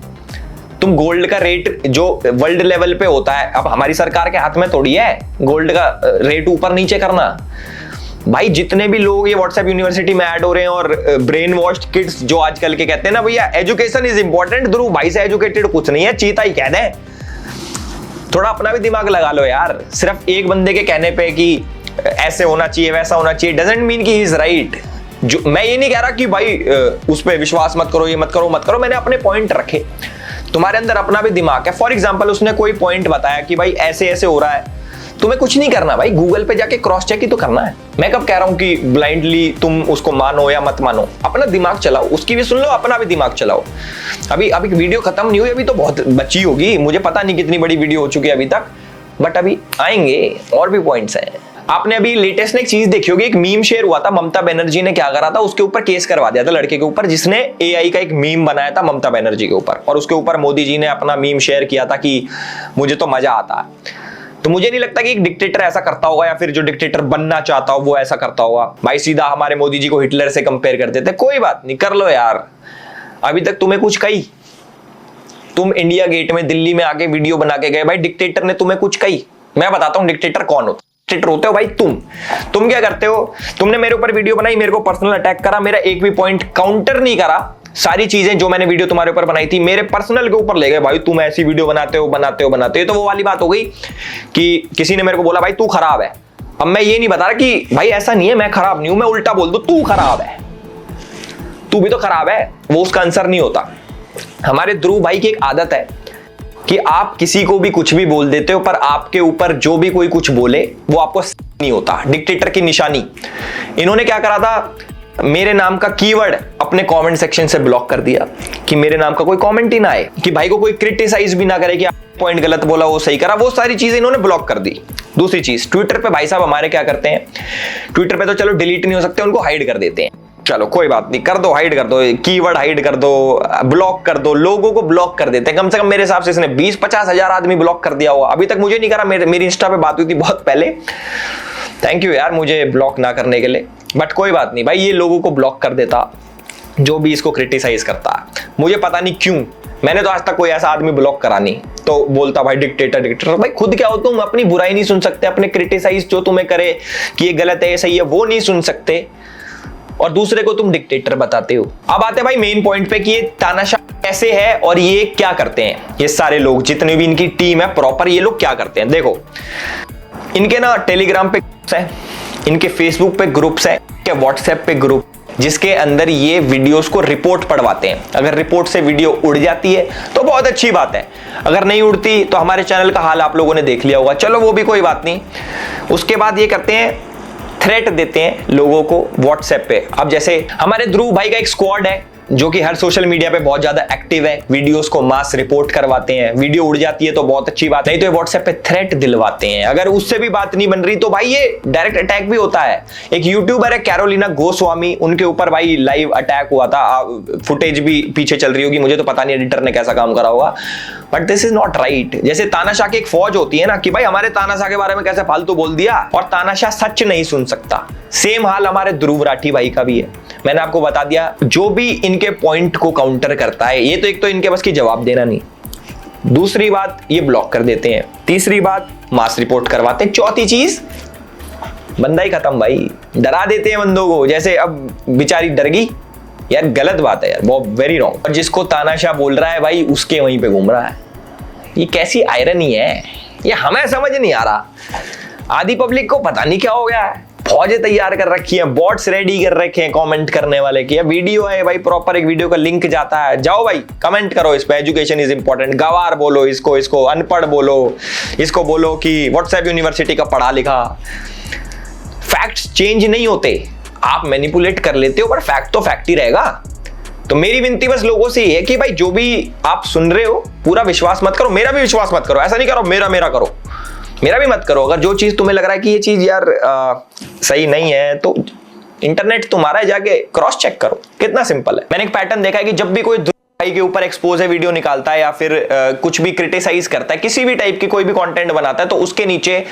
तुम गोल्ड का रेट जो वर्ल्ड लेवल पे होता है, अब हमारी सरकार के हाथ में थोड़ी है गोल्ड का रेट ऊपर नीचे करना। भाई जितने भी लोग ये व्हाट्सएप यूनिवर्सिटी में ऐड हो रहे हैं और ब्रेन वॉश्ड किड्स जो आजकल के कहते हैं ना भैया एजुकेशन इज इंपॉर्टेंट, ध्रुव भाई से एजुकेटेड कुछ नहीं है, चीता ही कह दें। थोड़ा अपना भी दिमाग लगा लो यार, सिर्फ एक बंदे के कहने पे कि ऐसे होना चाहिए वैसा होना चाहिए डजंट मीन कि ही इज राइट। जो मैं ये नहीं कह रहा कि भाई उस पर विश्वास मत करो, ये मत करो मत करो, मैंने अपने पॉइंट रखे। तुम्हारे अंदर अपना भी दिमाग है। फॉर एग्जाम्पल उसने कोई पॉइंट बताया कि भाई ऐसे ऐसे हो रहा है, तुम्हें कुछ नहीं करना भाई, गूगल पे जाके क्रॉस चेक ही तो करना है। मैं कब कह रहा हूं कि ब्लाइंडली तुम उसको मानो या मत मानो, अपना दिमाग चलाओ, उसकी भी सुन लो, अपना भी दिमाग चलाओ। अभी वीडियो खत्म नहीं हुई, अभी तो बहुत बची होगी, मुझे पता नहीं कितनी बड़ी वीडियो हो चुकी है अभी तक, बट अभी आएंगे और भी पॉइंट्स हैं। आपने अभी लेटेस्ट ने एक चीज देखी होगी, एक मीम शेयर हुआ था, ममता बनर्जी ने क्या करा था, उसके ऊपर केस करवा दिया था लड़के के ऊपर जिसने एआई का एक मीम बनाया था ममता बनर्जी के ऊपर, और उसके ऊपर मोदी जी ने अपना मीम शेयर किया था कि मुझे तो मजा आता है। तो मुझे नहीं लगता कि एक डिक्टेटर ऐसा करता होगा, या फिर जो डिक्टेटर बनना चाहता हो वो ऐसा करता होगा। भाई सीधा हमारे मोदी जी को हिटलर से कंपेयर कर देते, कोई बात नहीं, कर लो यार। अभी तक तुम्हें कुछ कही, तुम इंडिया गेट में दिल्ली में आके वीडियो बना के गए, भाई डिक्टेटर ने तुम्हें कुछ कही? मैं बताता हूं डिक्टेटर कौन होता। डिक्टेटर होते हो भाई तुम क्या करते हो, तुमने मेरे ऊपर वीडियो बनाई, मेरे को पर्सनल अटैक करा, मेरा एक भी पॉइंट काउंटर नहीं करा, सारी चीजें जो मैंने वीडियो तुम्हारे ऊपर बनाई थी मेरे पर्सनल के ऊपर ले गए, भाई तुम ऐसी वीडियो बनाते हो। तो वो वाली बात हो गई कि किसी ने मेरे को बोला भाई तू खराब है। अब मैं ये नहीं बता रहा कि भाई ऐसा नहीं है, मैं खराब नहीं हूं, मैं उल्टा बोल दूं तू खराब है, तू भी तो खराब है, वो उसका आंसर नहीं होता। हमारे ध्रुव भाई की एक आदत है कि आप किसी को भी कुछ भी बोल देते हो, पर आपके ऊपर जो भी कोई कुछ बोले वो आपको नहीं होता, डिक्टेटर की निशानी। इन्होंने क्या करा था, मेरे नाम का कीवर्ड अपने कमेंट सेक्शन से ब्लॉक कर दिया कि मेरे नाम का कोई कमेंट ही ना आए, कि भाई को कोई क्रिटिसाइज भी ना करे कि पॉइंट गलत बोला वो सही करा, वो सारी चीजें इन्होंने ब्लॉक कर दी। दूसरी चीज, ट्विटर पे भाई साहब हमारे क्या करते हैं, ट्विटर पे तो चलो डिलीट नहीं हो सकते, उनको हाइड कर देते हैं। चलो कोई बात नहीं, कर दो, हाइड कर दो, कीवर्ड हाइड कर दो, ब्लॉक कर दो, लोगों को ब्लॉक कर देते हैं। कम से कम मेरे हिसाब से इसने 20-50 हजार आदमी ब्लॉक कर दिया होगा। अभी तक मुझे नहीं करा, मेरी इंस्टा पे बात हुई थी बहुत पहले। थैंक यू यार मुझे ब्लॉक ना करने के लिए, बट कोई बात नहीं भाई, ये लोगों को ब्लॉक कर देता जो भी इसको क्रिटिसाइज करता है। मुझे पता नहीं क्यों, मैंने तो आज तक कोई ऐसा आदमी ब्लॉक करा नहीं। तो बोलता भाई डिक्टेटर, भाई खुद क्या हो तुम, अपनी बुराई नहीं सुन सकते, अपने क्रिटिसाइज जो तुम्हें करे कि ये गलत है ये सही है वो नहीं सुन सकते, और दूसरे को तुम डिक्टेटर बताते हो। अब आते हैं भाई मेन पॉइंट पे कि ये तानाशाह कैसे है और ये क्या करते हैं। ये सारे लोग जितने भी इनकी टीम है प्रॉपर, ये लोग क्या करते हैं देखो, इनके ना टेलीग्राम पे ग्रुप्स हैं, इनके फेसबुक पे ग्रुप्स हैं, इनके व्हाट्सएप पे ग्रुप, जिसके अंदर ये वीडियोस को रिपोर्ट पढ़वाते हैं। अगर रिपोर्ट से वीडियो उड़ जाती है तो बहुत अच्छी बात है, अगर नहीं उड़ती तो हमारे चैनल का हाल आप लोगों ने देख लिया होगा, चलो वो भी कोई बात नहीं। उसके बाद ये करते हैं, थ्रेट देते हैं लोगों को व्हाट्सएप पे। अब जैसे हमारे ध्रुव भाई का एक स्क्वाड है जो कि हर सोशल मीडिया पे बहुत ज्यादा एक्टिव है, वीडियोस को मास रिपोर्ट करवाते हैं, वीडियो उड़ जाती है तो बहुत अच्छी बात, नहीं तो ये व्हाट्सएप पे थ्रेट दिलवाते हैं। अगर उससे भी बात नहीं बन रही तो भाई ये डायरेक्ट अटैक भी होता है। एक यूट्यूबर है कैरोलिना गोस्वामी, उनके ऊपर भाई लाइव अटैक हुआ था, फुटेज भी पीछे चल रही होगी, मुझे तो पता नहीं एडिटर ने कैसा काम करा होगा, but this is not right. जैसे तानाशाह की एक फौज होती है ना कि भाई हमारे तानाशाह के बारे में कैसे फालतू बोल दिया, और तानाशाह सच नहीं सुन सकता। सेम हाल हमारे ध्रुव राठी भाई का भी है। मैंने आपको बता दिया, जो भी इनके पॉइंट को काउंटर करता है, ये तो एक तो इनके बस की जवाब देना नहीं, दूसरी बात ये ब्लॉक कर देते हैं, तीसरी बात मास रिपोर्ट करवाते हैं, चौथी चीज बंदा ही खत्म भाई, डरा देते हैं बंदों को। जैसे अब बेचारी डर गई यार, गलत बात है यार, बहुत वेरी रॉन्ग। और जिसको तानाशाह बोल रहा है भाई उसके वहीं पे घूम रहा है, ये कैसी आयरनी है, ये हमें समझ नहीं आ रहा। आधी पब्लिक को पता नहीं क्या हो गया है, फौजें तैयार कर रखी हैं, बॉट्स रेडी कर रखे हैं कमेंट करने वाले की। वीडियो है भाई, प्रॉपर एक वीडियो का लिंक जाता है, जाओ भाई कमेंट करो इस पे, एजुकेशन इज इंपॉर्टेंट, गवार बोलो इसको अनपढ़ बोलो, इसको बोलो कि व्हाट्सएप यूनिवर्सिटी का पढ़ा लिखा। फैक्ट्स चेंज नहीं होते, आप मैनिपुलेट कर लेते हो, पर फैक्ट तो फैक्ट ही रहेगा। तो मेरी विनती बस लोगों से ये है कि भाई जो भी आप सुन रहे हो पूरा विश्वास मत करो, मेरा भी विश्वास मत करो, ऐसा नहीं करो मेरा करो, मेरा भी मत करो। अगर जो चीज तुम्हें लग रहा है कि ये चीज यार सही नहीं है तो इंटरनेट तुम्हारा है, जाके क्रॉस चेक करो, कितना सिंपल है। मैंने एक पैटर्न देखा है कि जब भी कोई भाई के ऊपर एक्सपोज है वीडियो निकालता है या फिर कुछ भी क्रिटिसाइज करता है, किसी भी टाइप की कोई भी कंटेंट बनाता है, तो उसके नीचे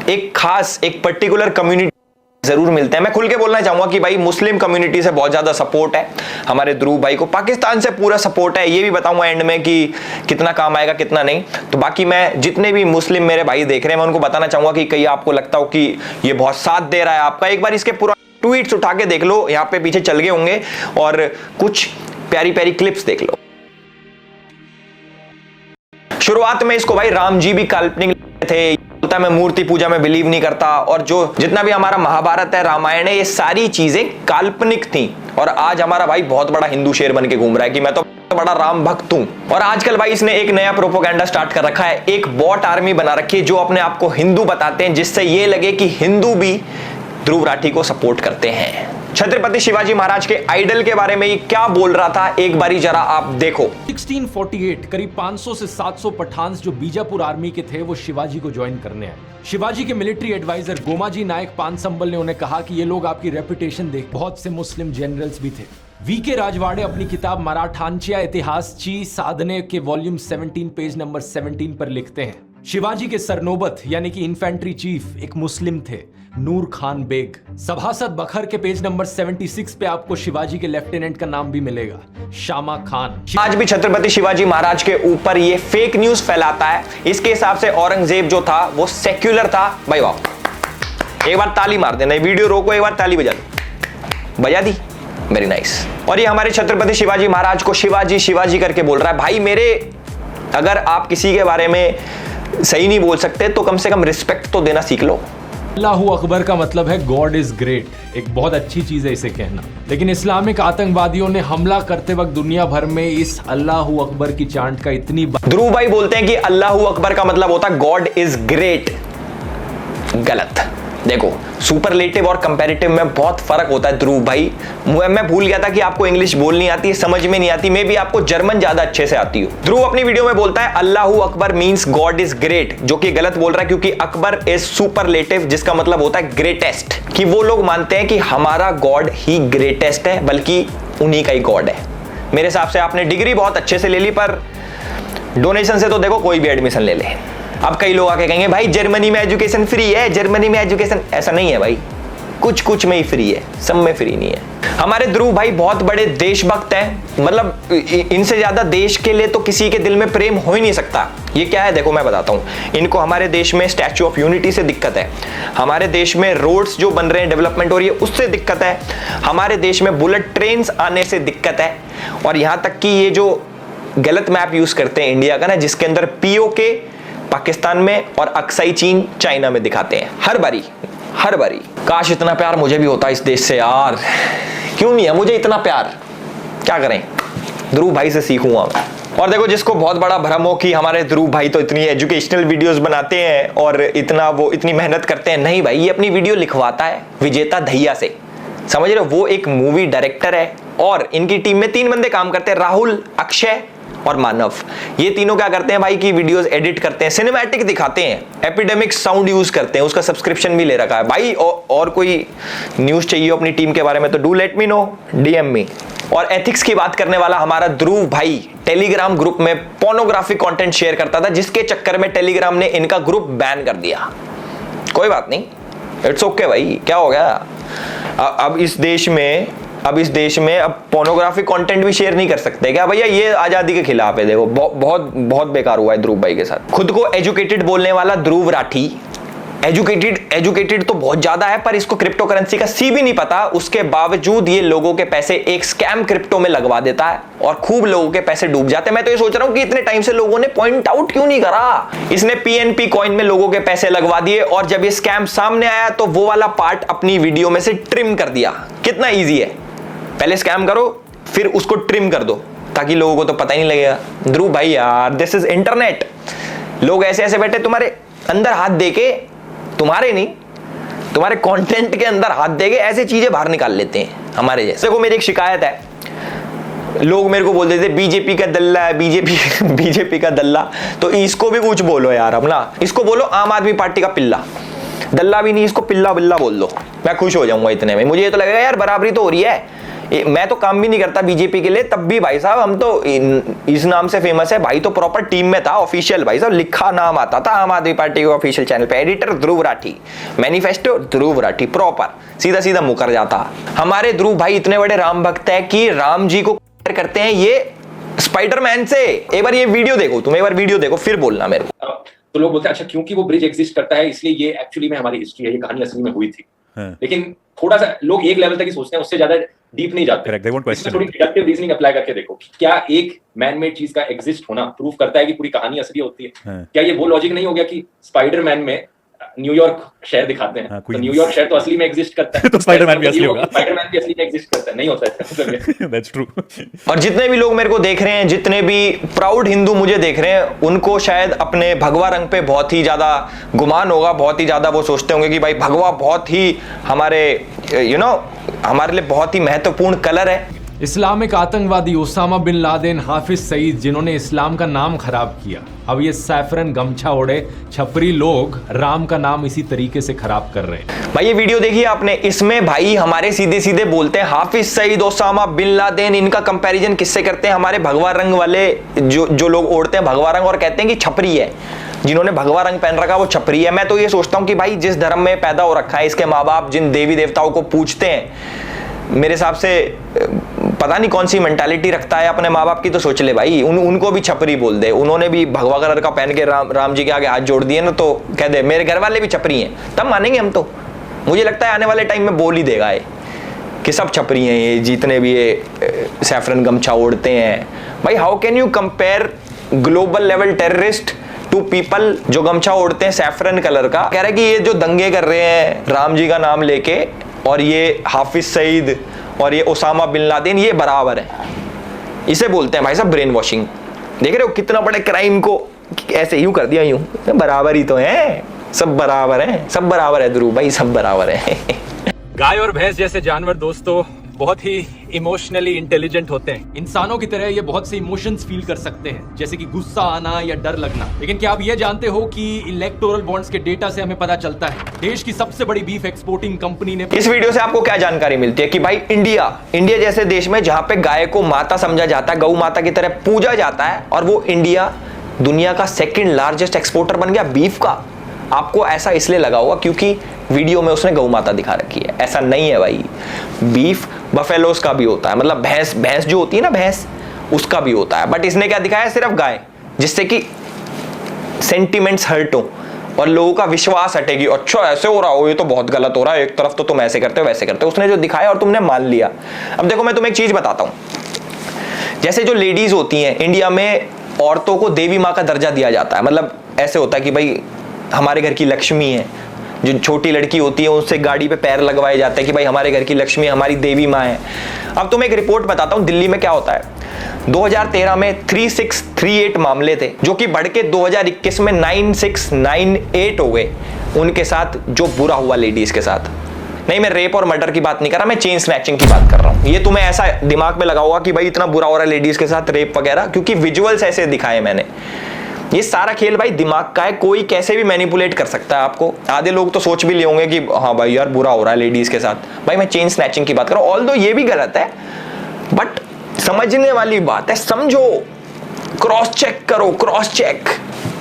एक खास एक पर्टिकुलर कम्युनिटी जरूर मिलते हैं। मैं खुल के बोलना चाहूंगा कि भाई मुस्लिम कम्युनिटी से बहुत ज्यादा सपोर्ट है हमारे ध्रुव भाई को, पाकिस्तान से पूरा सपोर्ट है, ये भी बताऊंगा एंड में कि कितना काम आएगा कितना नहीं। तो बाकी मैं जितने भी मुस्लिम मेरे भाई देख रहे हैं, मैं उनको बताना चाहूंगा कि कहीं आपको लगता हो कि ये बहुत साथ दे रहा है आपका, एक बार इसके पूरा ट्वीट्स उठा के देख लो, यहाँ पे पीछे चल गए होंगे, और कुछ प्यारी प्यारी क्लिप्स देख लो। शुरुआत में इसको भाई राम जी भी काल्पनिक थे, बोलता मैं मूर्ति पूजा में बिलीव नहीं करता, और जो जितना भी हमारा महाभारत है, रामायण है, ये सारी चीजें काल्पनिक थी। और आज हमारा भाई बहुत बड़ा हिंदू शेर बन के घूम रहा है कि मैं तो बड़ा राम भक्त हूं। और आजकल भाई इसने एक नया प्रोपोगेंडा स्टार्ट कर रखा है, एक बॉट आर्मी बना रखी है जो अपने आप को हिंदू बताते हैं, जिससे ये लगे कि हिंदू भी ध्रुव राठी को सपोर्ट करते हैं। छत्रपति शिवाजी महाराज के आइडल के बारे में ये क्या बोल रहा था, एक बारी जरा आप देखो। 1648 करीब 500 से 700 पठान्स जो बीजापुर आर्मी के थे वो शिवाजी को ज्वाइन करने आए। शिवाजी के मिलिट्री एडवाइजर गोमाजी नायक पानसंबल ने उन्हें कहा कि ये लोग आपकी रेपुटेशन देख। बहुत से मुस्लिम जनरल्स भी थे। वीके राजवाड़े अपनी किताब मराठांच्या इतिहासची साधने के वॉल्यूम 17 पेज नंबर 17 पर लिखते हैं, शिवाजी के सरनोबत यानी कि इन्फेंट्री चीफ एक मुस्लिम थे, नूर खान बेग। सभासद बखर के पेज नंबर 76 पे आपको शिवाजी के लेफ्टिनेंट का नाम भी मिलेगा, शामा खान। आज भी छत्रपति शिवाजी महाराज के ऊपर ये फेक न्यूज फैलाता है। इसके हिसाब से औरंगजेब जो था वो सेक्युलर था। भाई वाह, एक बार ताली मार देना, वीडियो रोको, एक बार ताली बजा दो, बजा दी, वेरी नाइस। और ये हमारे छत्रपति शिवाजी महाराज को शिवाजी शिवाजी करके बोल रहा है। भाई मेरे, अगर आप किसी के बारे में सही नहीं बोल सकते तो कम से कम रिस्पेक्ट तो देना सीख लो। अल्लाहू अकबर का मतलब है गॉड इज ग्रेट, एक बहुत अच्छी चीज है इसे कहना। लेकिन इस्लामिक आतंकवादियों ने हमला करते वक्त दुनिया भर में इस अल्लाहू अकबर की चांट का इतनी ध्रुव भाई बोलते हैं कि अल्लाहू अकबर का मतलब होता है गॉड इज ग्रेट। गलत। देखो सुपरलेटिव और कंपैरेटिव में बहुत फर्क होता है ध्रुव भाई। मैं भूल गया था कि आपको इंग्लिश बोलनी आती है, समझ में नहीं आती, मे बी आपको जर्मन ज्यादा अच्छे से आती हो। ध्रुव अपनी वीडियो में बोलता है Allahu Akbar means God is great, जो कि गलत बोल रहा है क्योंकि अकबर इज सुपरलेटिव जिसका मतलब होता है ग्रेटेस्ट, कि वो लोग मानते हैं कि हमारा गॉड ही ग्रेटेस्ट है, बल्कि उन्हीं का ही गॉड है। मेरे हिसाब से आपने डिग्री बहुत अच्छे से ले ली, पर डोनेशन से तो देखो कोई भी एडमिशन ले ले। अब कई लोग आके कहेंगे भाई जर्मनी में एजुकेशन फ्री है, जर्मनी में एजुकेशन, ऐसा नहीं है भाई, कुछ कुछ में ही फ्री है, सब में फ्री नहीं है। हमारे ध्रुव भाई बहुत बड़े देशभक्त हैं, मतलब इनसे ज्यादा देश के लिए तो किसी के दिल में प्रेम हो ही नहीं सकता। ये क्या है देखो मैं बताता हूं। इनको हमारे देश में स्टैच्यू ऑफ यूनिटी से दिक्कत है, हमारे देश में रोड्स जो बन रहे हैं डेवलपमेंट हो रही है उससे दिक्कत है, हमारे देश में बुलेट ट्रेन आने से दिक्कत है, और यहां तक कि ये जो गलत मैप यूज करते हैं इंडिया का ना, जिसके अंदर पीओके पाकिस्तान में और अक्साई चीन चाइना में दिखाते हैं हर बारी। काश इतना प्यार मुझे भी होता इस देश से यार, क्यों नहीं है मुझे इतना प्यार, क्या करें, ध्रुव भाई से सीखूंगा मैं। और देखो जिसको बहुत बड़ा भ्रम हो कि हमारे ध्रुव भाई तो इतनी एजुकेशनल वीडियोस बनाते हैं और इतनी मेहनत करते हैं, नहीं भाई, ये अपनी वीडियो लिखवाता है विजेता दहिया से, समझ रहे हो। वो एक मूवी डायरेक्टर है और इनकी टीम में 3 बंदे काम करते हैं, राहुल, अक्षय और मानव। ये तीनों क्या करते हैं भाई कि वीडियोस एडिट करते हैं, सिनेमैटिक दिखाते हैं, एपिडेमिक साउंड यूज करते हैं, उसका सब्सक्रिप्शन भी ले रखा है भाई। और कोई न्यूज चाहिए अपनी टीम के बारे में तो do let me know, DM me. और एथिक्स की बात करने वाला हमारा ध्रुव भाई टेलीग्राम ग्रुप में पोर्नोग्राफिक कंटेंट शेयर करता था, जिसके चक्कर में टेलीग्राम ने इनका ग्रुप बैन कर दिया। कोई बात नहीं, इट्स ओके भाई, क्या हो गया। अब इस देश में अब पोर्नोग्राफिक कंटेंट भी शेयर नहीं कर सकते क्या भैया, ये आजादी के खिलाफ है। देखो बहुत बेकार हुआ है ध्रुव भाई के साथ। खुद को एजुकेटेड बोलने वाला ध्रुव राठी, एजुकेटेड तो बहुत ज्यादा है, पर इसको क्रिप्टो करेंसी का सी भी नहीं पता, उसके बावजूद ये लोगों के पैसे एक स्कैम क्रिप्टो में लगवा देता है और खूब लोगों के पैसे डूब जाते हैं। मैं तो ये सोच रहा हूं कि इतने टाइम से लोगों ने पॉइंट आउट क्यों नहीं करा। इसने पीएनपी कॉइन में लोगों के पैसे लगवा दिए और जब ये स्कैम सामने आया तो वो वाला पार्ट अपनी वीडियो में से ट्रिम कर दिया। कितना ईजी है, पहले स्कैम करो फिर उसको ट्रिम कर दो ताकि लोगों को तो पता ही नहीं लगेगा। ध्रुव भाई यार, दिस इज इंटरनेट, लोग ऐसे बैठे तुम्हारे अंदर हाथ देके, तुम्हारे नहीं, तुम्हारे कंटेंट के अंदर हाथ देके ऐसे चीजें बाहर निकाल लेते हैं हमारे जैसे। देखो मेरी एक शिकायत है, लोग मेरे को बोल देते बीजेपी का दल्ला है, बीजेपी का दल्ला, तो इसको भी कुछ बोलो यार अपना, इसको बोलो आम आदमी पार्टी का पिल्ला, दल्ला भी नहीं, इसको पिल्ला बिल्ला बोल दो, मैं खुश हो जाऊंगा इतने में। मुझे ये तो लगेगा यार बराबरी तो हो रही है। मैं तो काम भी नहीं करता बीजेपी के लिए, तब भी भाई साहब हम तो इस नाम से फेमस है। भाई तो प्रॉपर टीम में था, ऑफिशियल भाई साहब लिखा नाम आता था आम आदमी पार्टी के ऑफिशियल चैनल पे, editor Dhruv Rathee, manifesto Dhruv Rathee, proper सीधा मुकर जाता। हमारे ध्रुव भाई इतने बड़े राम भक्त है कि राम जी को करते हैं ये स्पाइडरमैन से। एक बार ये वीडियो देखो, तुम एक बार वीडियो देखो फिर बोलना मेरे को। तो लोग बोलते हैं अच्छा क्योंकि वो ब्रिज एग्जिस्ट करता है इसलिए ये एक्चुअली में हमारी हिस्ट्री है, ये कहानी असली में हुई थी। लेकिन थोड़ा सा लोग एक लेवल तक ही सोचते हैं, उससे ज्यादा डीप नहीं जाते। इसमें थोड़ी डिडक्टिव रीजनिंग अप्लाई करके देखो, क्या एक मैन मेड चीज का एग्जिस्ट होना प्रूफ करता है कि पूरी कहानी असली होती है? क्या ये वो लॉजिक नहीं हो गया कि स्पाइडरमैन में न्यूयॉर्क शहर दिखाते हैं, तो न्यूयॉर्क शहर तो असली में एग्जिस्ट करता है, तो स्पाइडरमैन भी असली होगा, स्पाइडरमैन भी असली में एग्जिस्ट करता है, नहीं होता है। That's true. और जितने भी लोग मेरे को देख रहे हैं, जितने भी प्राउड हिंदू मुझे देख रहे हैं, उनको शायद अपने भगवा रंग पे बहुत ही ज्यादा गुमान होगा, बहुत ही ज्यादा वो सोचते होंगे कि भाई भगवा बहुत ही हमारे हमारे लिए बहुत ही महत्वपूर्ण कलर है। इस्लामिक आतंकवादी Osama bin Laden, Hafiz Saeed, जिन्होंने इस्लाम का नाम खराब किया, अब ये सैफरन गमछा ओढ़े छपरी लोग राम का नाम इसी तरीके से खराब कर रहे हैं। भाई ये वीडियो देखिए आपने, इसमें भाई हमारे सीधे बोलते हैं Hafiz Saeed, Osama bin Laden, इनका कंपैरिजन किससे करते हैं? हमारे भगवा रंग वाले जो लोग ओढ़ते हैं भगवा रंग और कहते हैं कि छपरी है, जिन्होंने भगवा रंग पहन रखा वो छपरी है। मैं तो ये सोचता हूं कि भाई जिस धर्म में पैदा हो रखा है, इसके माँ बाप जिन देवी देवताओं को पूजते हैं, मेरे हिसाब से पता नहीं कौन सी मेंटालिटी रखता है अपने माँ बाप की, तो सोच ले भाई उनको भी छपरी बोल दे। उन्होंने भी भगवा कलर का पहन के राम जी के आगे हाथ जोड़ दिए ना, तो कह दे मेरे घर वाले भी छपरी हैं, तब मानेंगे हम। तो मुझे लगता है आने वाले टाइम में बोल ही देगा ये कि सब छपरी हैं, ये जितने भी ये सैफरन गमछा ओढ़ते हैं। भाई how can you compare global level terrorist to people जो गमछा ओढ़ते हैं सैफरन कलर का? कह रहा है कि ये जो दंगे कर रहे हैं राम जी का नाम लेके, और ये हाफिज सईद और ये ओसामा बिन लादेन, ये बराबर है। इसे बोलते हैं भाई साहब ब्रेन वॉशिंग। देख रहे हो कितना बड़े क्राइम को ऐसे यूं कर दिया, यूं बराबर ही तो है। सब बराबर है, सब बराबर है ध्रुव भाई, सब बराबर है। गाय और भैंस जैसे जानवर दोस्तों बहुत ही इमोशनली इंटेलिजेंट होते हैं। इंसानों की तरह ये बहुत से इमोशंस फील कर सकते हैं, जैसे कि गुस्सा आना या डर लगना। लेकिन क्या आप ये जानते हो कि इलेक्टोरल बॉन्ड्स के डेटा से हमें पता चलता है देश की सबसे बड़ी बीफ एक्सपोर्टिंग कंपनी ने। इस वीडियो से आपको क्या जानकारी मिलती है कि भाई इंडिया जैसे देश में जहां पे गाय को माता समझा जाता है, गौ माता की तरह पूजा जाता है, और वो इंडिया दुनिया का सेकंड लार्जेस्ट एक्सपोर्टर बन गया बीफ का। आपको ऐसा इसलिए लगा होगा क्योंकि वीडियो में उसने गौ माता दिखा रखी है। ऐसा नहीं है भाई, बीफ बफेलोस का भी होता है, मतलब भैंस जो होती है ना, भैंस उसका भी होता है। बट इसने क्या दिखाया, सिर्फ गाय, जिससे कि सेंटिमेंट्स हर्ट हो और लोगों का विश्वास हटेगी। अच्छा ऐसे हो रहा हो, ये तो बहुत गलत हो रहा है, एक तरफ तो तुम ऐसे करते हो वैसे करते हो। उसने जो दिखाया और तुमने मान लिया। अब देखो मैं तुम्हें एक चीज बताता हूं, जैसे जो लेडीज होती हैं इंडिया में, औरतों को देवी माँ का दर्जा दिया जाता है। मतलब ऐसे होता है कि भाई हमारे घर की लक्ष्मी है, जो छोटी लड़की होती है उससे गाड़ी पे पैर लगवाए जाते हैं कि भाई हमारे घर की लक्ष्मी हमारी देवी माँ है। अब तुम्हें एक रिपोर्ट बताता हूं दिल्ली में क्या होता है। 2013 में 3638 मामले थे, जो कि बढ़ के 2021 में 9698 हो गए उनके साथ जो बुरा हुआ लेडीज के साथ। नहीं, मैं रेप और मर्डर की बात नहीं कर रहा, मैं चेन स्नैचिंग की बात कर रहा हूं। ये तुम्हें ऐसा दिमाग में लगा होगा कि भाई इतना बुरा हो रहा है लेडीज के साथ, रेप वगैरह, क्योंकि विजुअल्स ऐसे दिखाए मैंने। ये सारा खेल भाई दिमाग का है, कोई कैसे भी मैनिपुलेट कर सकता है आपको। आधे लोग तो सोच भी लिए होंगे कि हाँ भाई यार बुरा हो रहा है लेडीज के साथ। भाई मैं चेन स्नैचिंग की बात कर रहा हूं, ऑल्दो ये भी गलत है, बट समझने वाली बात है, समझो, क्रॉस चेक करो, क्रॉस चेक।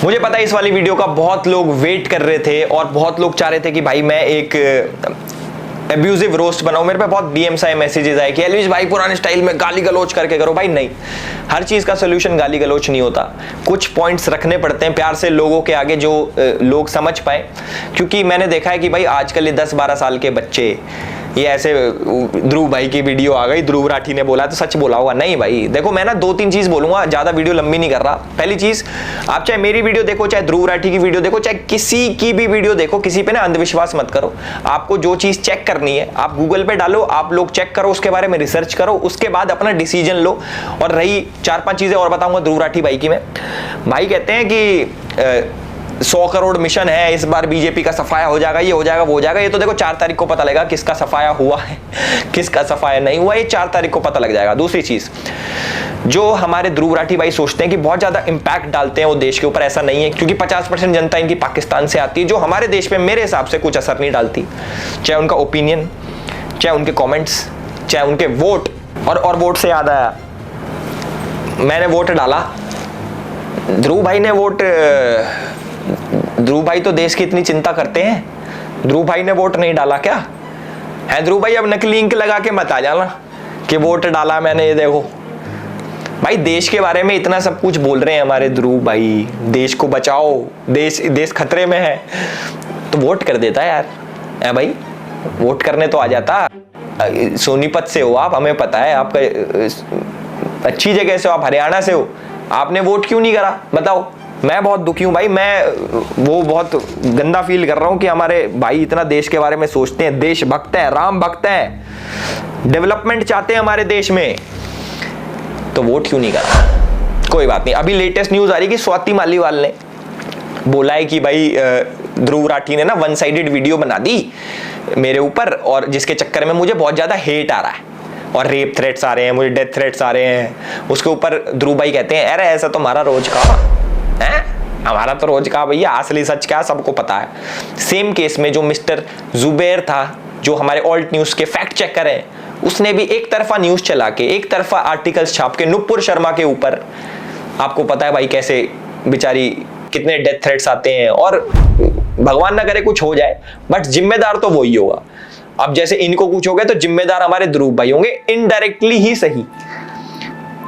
मुझे पता है इस वाली वीडियो का बहुत लोग वेट कर रहे थे और बहुत लोग चाह रहे थे कि भाई मैं एक एब्यूजिव रोस्ट बनाऊं। मेरे पे बहुत डीएम्स आए, मैसेजेस आए कि एलविश भाई पुराने स्टाइल में गाली गलोच करके करो। भाई नहीं, हर चीज का सोल्यूशन गाली गलोच नहीं होता। कुछ पॉइंट्स रखने पड़ते हैं प्यार से लोगों के आगे, जो लोग समझ पाए। क्योंकि मैंने देखा है कि भाई आजकल ये 10-12 साल के बच्चे ये ऐसे, ध्रुव भाई की वीडियो आ गई, ध्रुव राठी ने बोला तो सच बोला होगा। नहीं भाई देखो, मैं ना 2-3 चीज बोलूंगा, ज्यादा वीडियो लंबी नहीं कर रहा। पहली चीज, आप चाहे मेरी वीडियो देखो, चाहे ध्रुव राठी की वीडियो देखो, चाहे किसी की भी वीडियो देखो, किसी पे ना अंधविश्वास मत करो। आपको जो चीज चेक करनी है आप गूगल पे डालो, आप लोग चेक करो, उसके बारे में रिसर्च करो, उसके बाद अपना डिसीजन लो। और रही 4-5 चीजें और बताऊंगा ध्रुव राठी भाई की। मैं भाई कहते हैं कि 100 करोड़ मिशन है, इस बार बीजेपी का सफाया हो जाएगा, ये हो जाएगा, वो हो जाएगा। ये तो देखो 4 तारीख को पता लगेगा किसका सफाया हुआ है, किसका सफाया नहीं हुआ, ये 4 तारीख को पता लग जाएगा। दूसरी चीज, जो हमारे ध्रुव राठी भाई सोचते हैं कि बहुत ज्यादा इंपैक्ट डालते हैं वो देश के ऊपर, ऐसा नहीं है, क्योंकि 50% जनता इनकी पाकिस्तान से आती है, जो हमारे देश में मेरे हिसाब से कुछ असर नहीं डालती, चाहे उनका ओपिनियन, चाहे उनके कमेंट्स, चाहे उनके वोट। और वोट से याद आया, मैंने वोट डाला, ध्रुव भाई ने वोट, ध्रुव भाई तो देश की इतनी चिंता करते हैं, ध्रुव भाई ने वोट नहीं डाला क्या है? ध्रुव भाई अब नकली इंक लगा के मत आ जाना कि वोट डाला मैंने, ये देखो भाई देश के बारे में इतना सब कुछ बोल रहे हैं हमारे ध्रुव भाई, देश को बचाओ, देश खतरे में है, तो वोट कर देता यार। है भाई, वोट करने तो आ जाता। सोनीपत से हो आप, हमें पता है, आपका अच्छी जगह से हो, आप हरियाणा से हो, आपने वोट क्यों नहीं करा बताओ? मैं बहुत दुखी हूं भाई, मैं वो बहुत गंदा फील कर रहा हूं कि हमारे भाई इतना देश के बारे में सोचते हैं, देशभक्त है, राम भक्त है, डेवलपमेंट चाहते हैं हमारे देश में, तो वोट क्यों नहीं करा? कोई बात नहीं। अभी लेटेस्ट न्यूज आ रही है कि स्वाति मालीवाल ने बोला है कि भाई ध्रुव राठी ने ना 1 साइडेड वीडियो बना दी मेरे ऊपर, और जिसके चक्कर में मुझे बहुत ज्यादा हेट आ रहा है और रेप थ्रेट्स आ रहे हैं, मुझे डेथ थ्रेट्स आ रहे हैं। उसके ऊपर ध्रुव भाई कहते हैं अरे ऐसा तो हमारा रोज का है, हमारा तो रोज का भैया, असली सच क्या सबको पता है। सेम केस में जो मिस्टर जुबैर था, जो हमारे ऑल्ट न्यूज के फैक्ट चेकर हैं, उसने भी एक तरफा न्यूज चला के, एक तरफा आर्टिकल्स छाप के नुपुर शर्मा के ऊपर, आपको पता है भाई कैसे बेचारी कितने डेथ थ्रेट्स आते हैं, और भगवान ना करे कुछ हो जाए, बट जिम्मेदार तो वही होगा। अब जैसे इनको कुछ हो गया तो जिम्मेदार हमारे ध्रुव भाई होंगे, इनडायरेक्टली ही सही,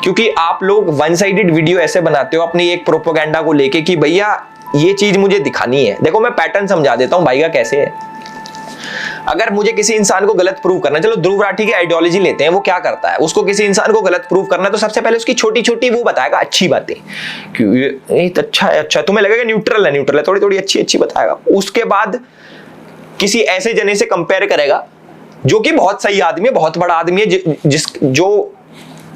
क्योंकि आप लोग 1 साइडेड वीडियो ऐसे बनाते हो अपनी एक प्रोपेगेंडा को लेके कि भैया ये चीज मुझे दिखानी है। देखो मैं पैटर्न समझा देता हूं भाई का कैसे है। अगर मुझे किसी इंसान को गलत प्रूव करना है, चलो ध्रुव राठी की आइडियोलॉजी लेते हैं, वो क्या करता है, उसको किसी इंसान को गलत प्रूव करना है तो सबसे पहले उसकी छोटी छोटी वो बताएगा अच्छी बातें, कि ये अच्छा है, अच्छा तुम्हें लगेगा न्यूट्रल है, थोड़ी थोड़ी अच्छी बताएगा। उसके बाद किसी ऐसे जने से कंपेयर करेगा जो कि बहुत सही आदमी है, बहुत बड़ा आदमी है, जो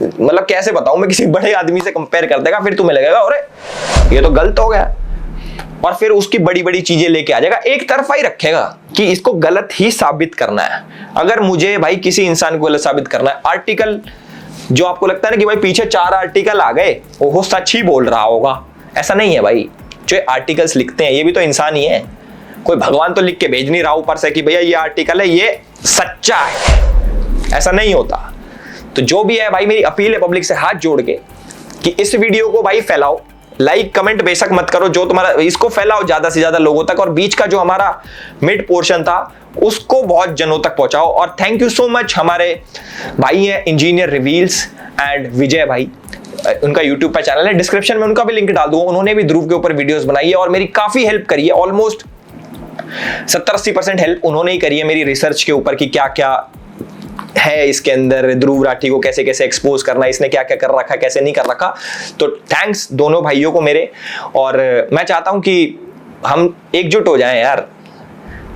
मतलब कैसे बताऊं मैं, किसी बड़े आदमी से कंपेयर कर देगा, फिर तुम्हें लगेगा अरे ये तो गलत हो गया। और फिर उसकी बड़ी बड़ी चीजें लेके आ जाएगा, एक तरफा ही रखेगा कि इसको गलत ही साबित करना है। अगर मुझे भाई किसी इंसान को गलत साबित करना है, आर्टिकल जो आपको लगता है ना कि भाई पीछे 4 आर्टिकल आ गए वो सच ही बोल रहा होगा, ऐसा नहीं है भाई। जो आर्टिकल्स लिखते हैं ये भी तो इंसान ही है, कोई भगवान तो लिख के भेज नहीं रहा ऊपर से कि भैया ये आर्टिकल है ये सच्चा है, ऐसा नहीं होता। तो जो भी है भाई, मेरी अपील है पब्लिक से हाथ जोड़ के कि इस वीडियो को भाई फैलाओ, लाइक कमेंट बेशक मत करो, जो तुम्हारा इसको फैलाओ ज्यादा से ज्यादा लोगों तक, और बीच का जो हमारा मिड पोर्शन था उसको बहुत जनों तक पहुंचाओ। और थैंक यू सो मच, हमारे भाई हैं इंजीनियर रिवील्स एंड विजय भाई, उनका यूट्यूब पर चैनल है, डिस्क्रिप्शन में उनका भी लिंक डाल दूंगा। उन्होंने भी ध्रुव के ऊपर वीडियोस बनाई है और मेरी काफी हेल्प करी है, ऑलमोस्ट 70-80% हेल्प उन्होंने ही करी है मेरी रिसर्च के ऊपर कि क्या क्या है इसके अंदर, ध्रुव राठी को कैसे कैसे एक्सपोज करना है, इसने क्या क्या कर रखा कैसे नहीं कर रखा। तो थैंक्स दोनों भाइयों को मेरे, और मैं चाहता हूं कि हम एकजुट हो जाएं यार,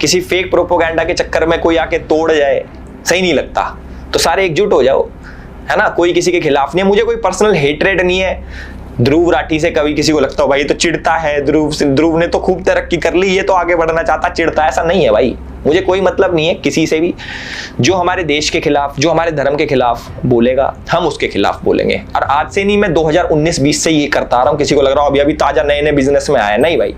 किसी फेक प्रोपोगेंडा के चक्कर में कोई आके तोड़ जाए सही नहीं लगता। तो सारे एकजुट हो जाओ, है ना, कोई किसी के खिलाफ नहीं है। मुझे कोई पर्सनल हेटरेट नहीं है ध्रुव राठी से। कभी किसी को लगता हो भाई तो चिढ़ता है ध्रुव ने तो खूब तरक्की कर ली, ये तो आगे बढ़ना चाहता, चिढ़ता है, ऐसा नहीं है भाई। मुझे कोई मतलब नहीं है किसी से भी। जो हमारे देश के खिलाफ, जो हमारे धर्म के खिलाफ बोलेगा हम उसके खिलाफ बोलेंगे। और आज से नहीं, मैं 2019-20 से ये करता आ रहा हूं। किसी को लग रहा हो अभी ताजा नए बिजनेस में आया, नहीं भाई,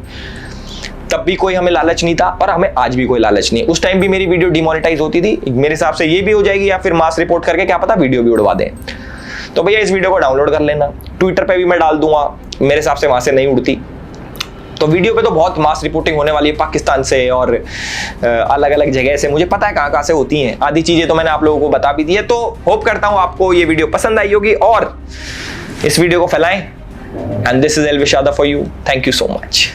तब भी कोई हमें लालच नहीं था और हमें आज भी कोई लालच नहीं। उस टाइम भी मेरी वीडियो डिमोनेटाइज होती थी, मेरे हिसाब से ये भी हो जाएगी, या फिर मास रिपोर्ट करके क्या पता वीडियो भी उड़वा दें। तो भैया इस वीडियो को डाउनलोड कर लेना, ट्विटर पे भी मैं डाल दूंगा, मेरे हिसाब से वहां से नहीं उड़ती। तो वीडियो पे तो बहुत मास रिपोर्टिंग होने वाली है पाकिस्तान से और अलग अलग जगह से, मुझे पता है कहाँ कहाँ से होती हैं, आधी चीजें तो मैंने आप लोगों को बता भी दी है। तो होप करता हूँ आपको ये वीडियो पसंद आई होगी और इस वीडियो को फैलाएं। And this is Elvish Yadav for you, thank you so much.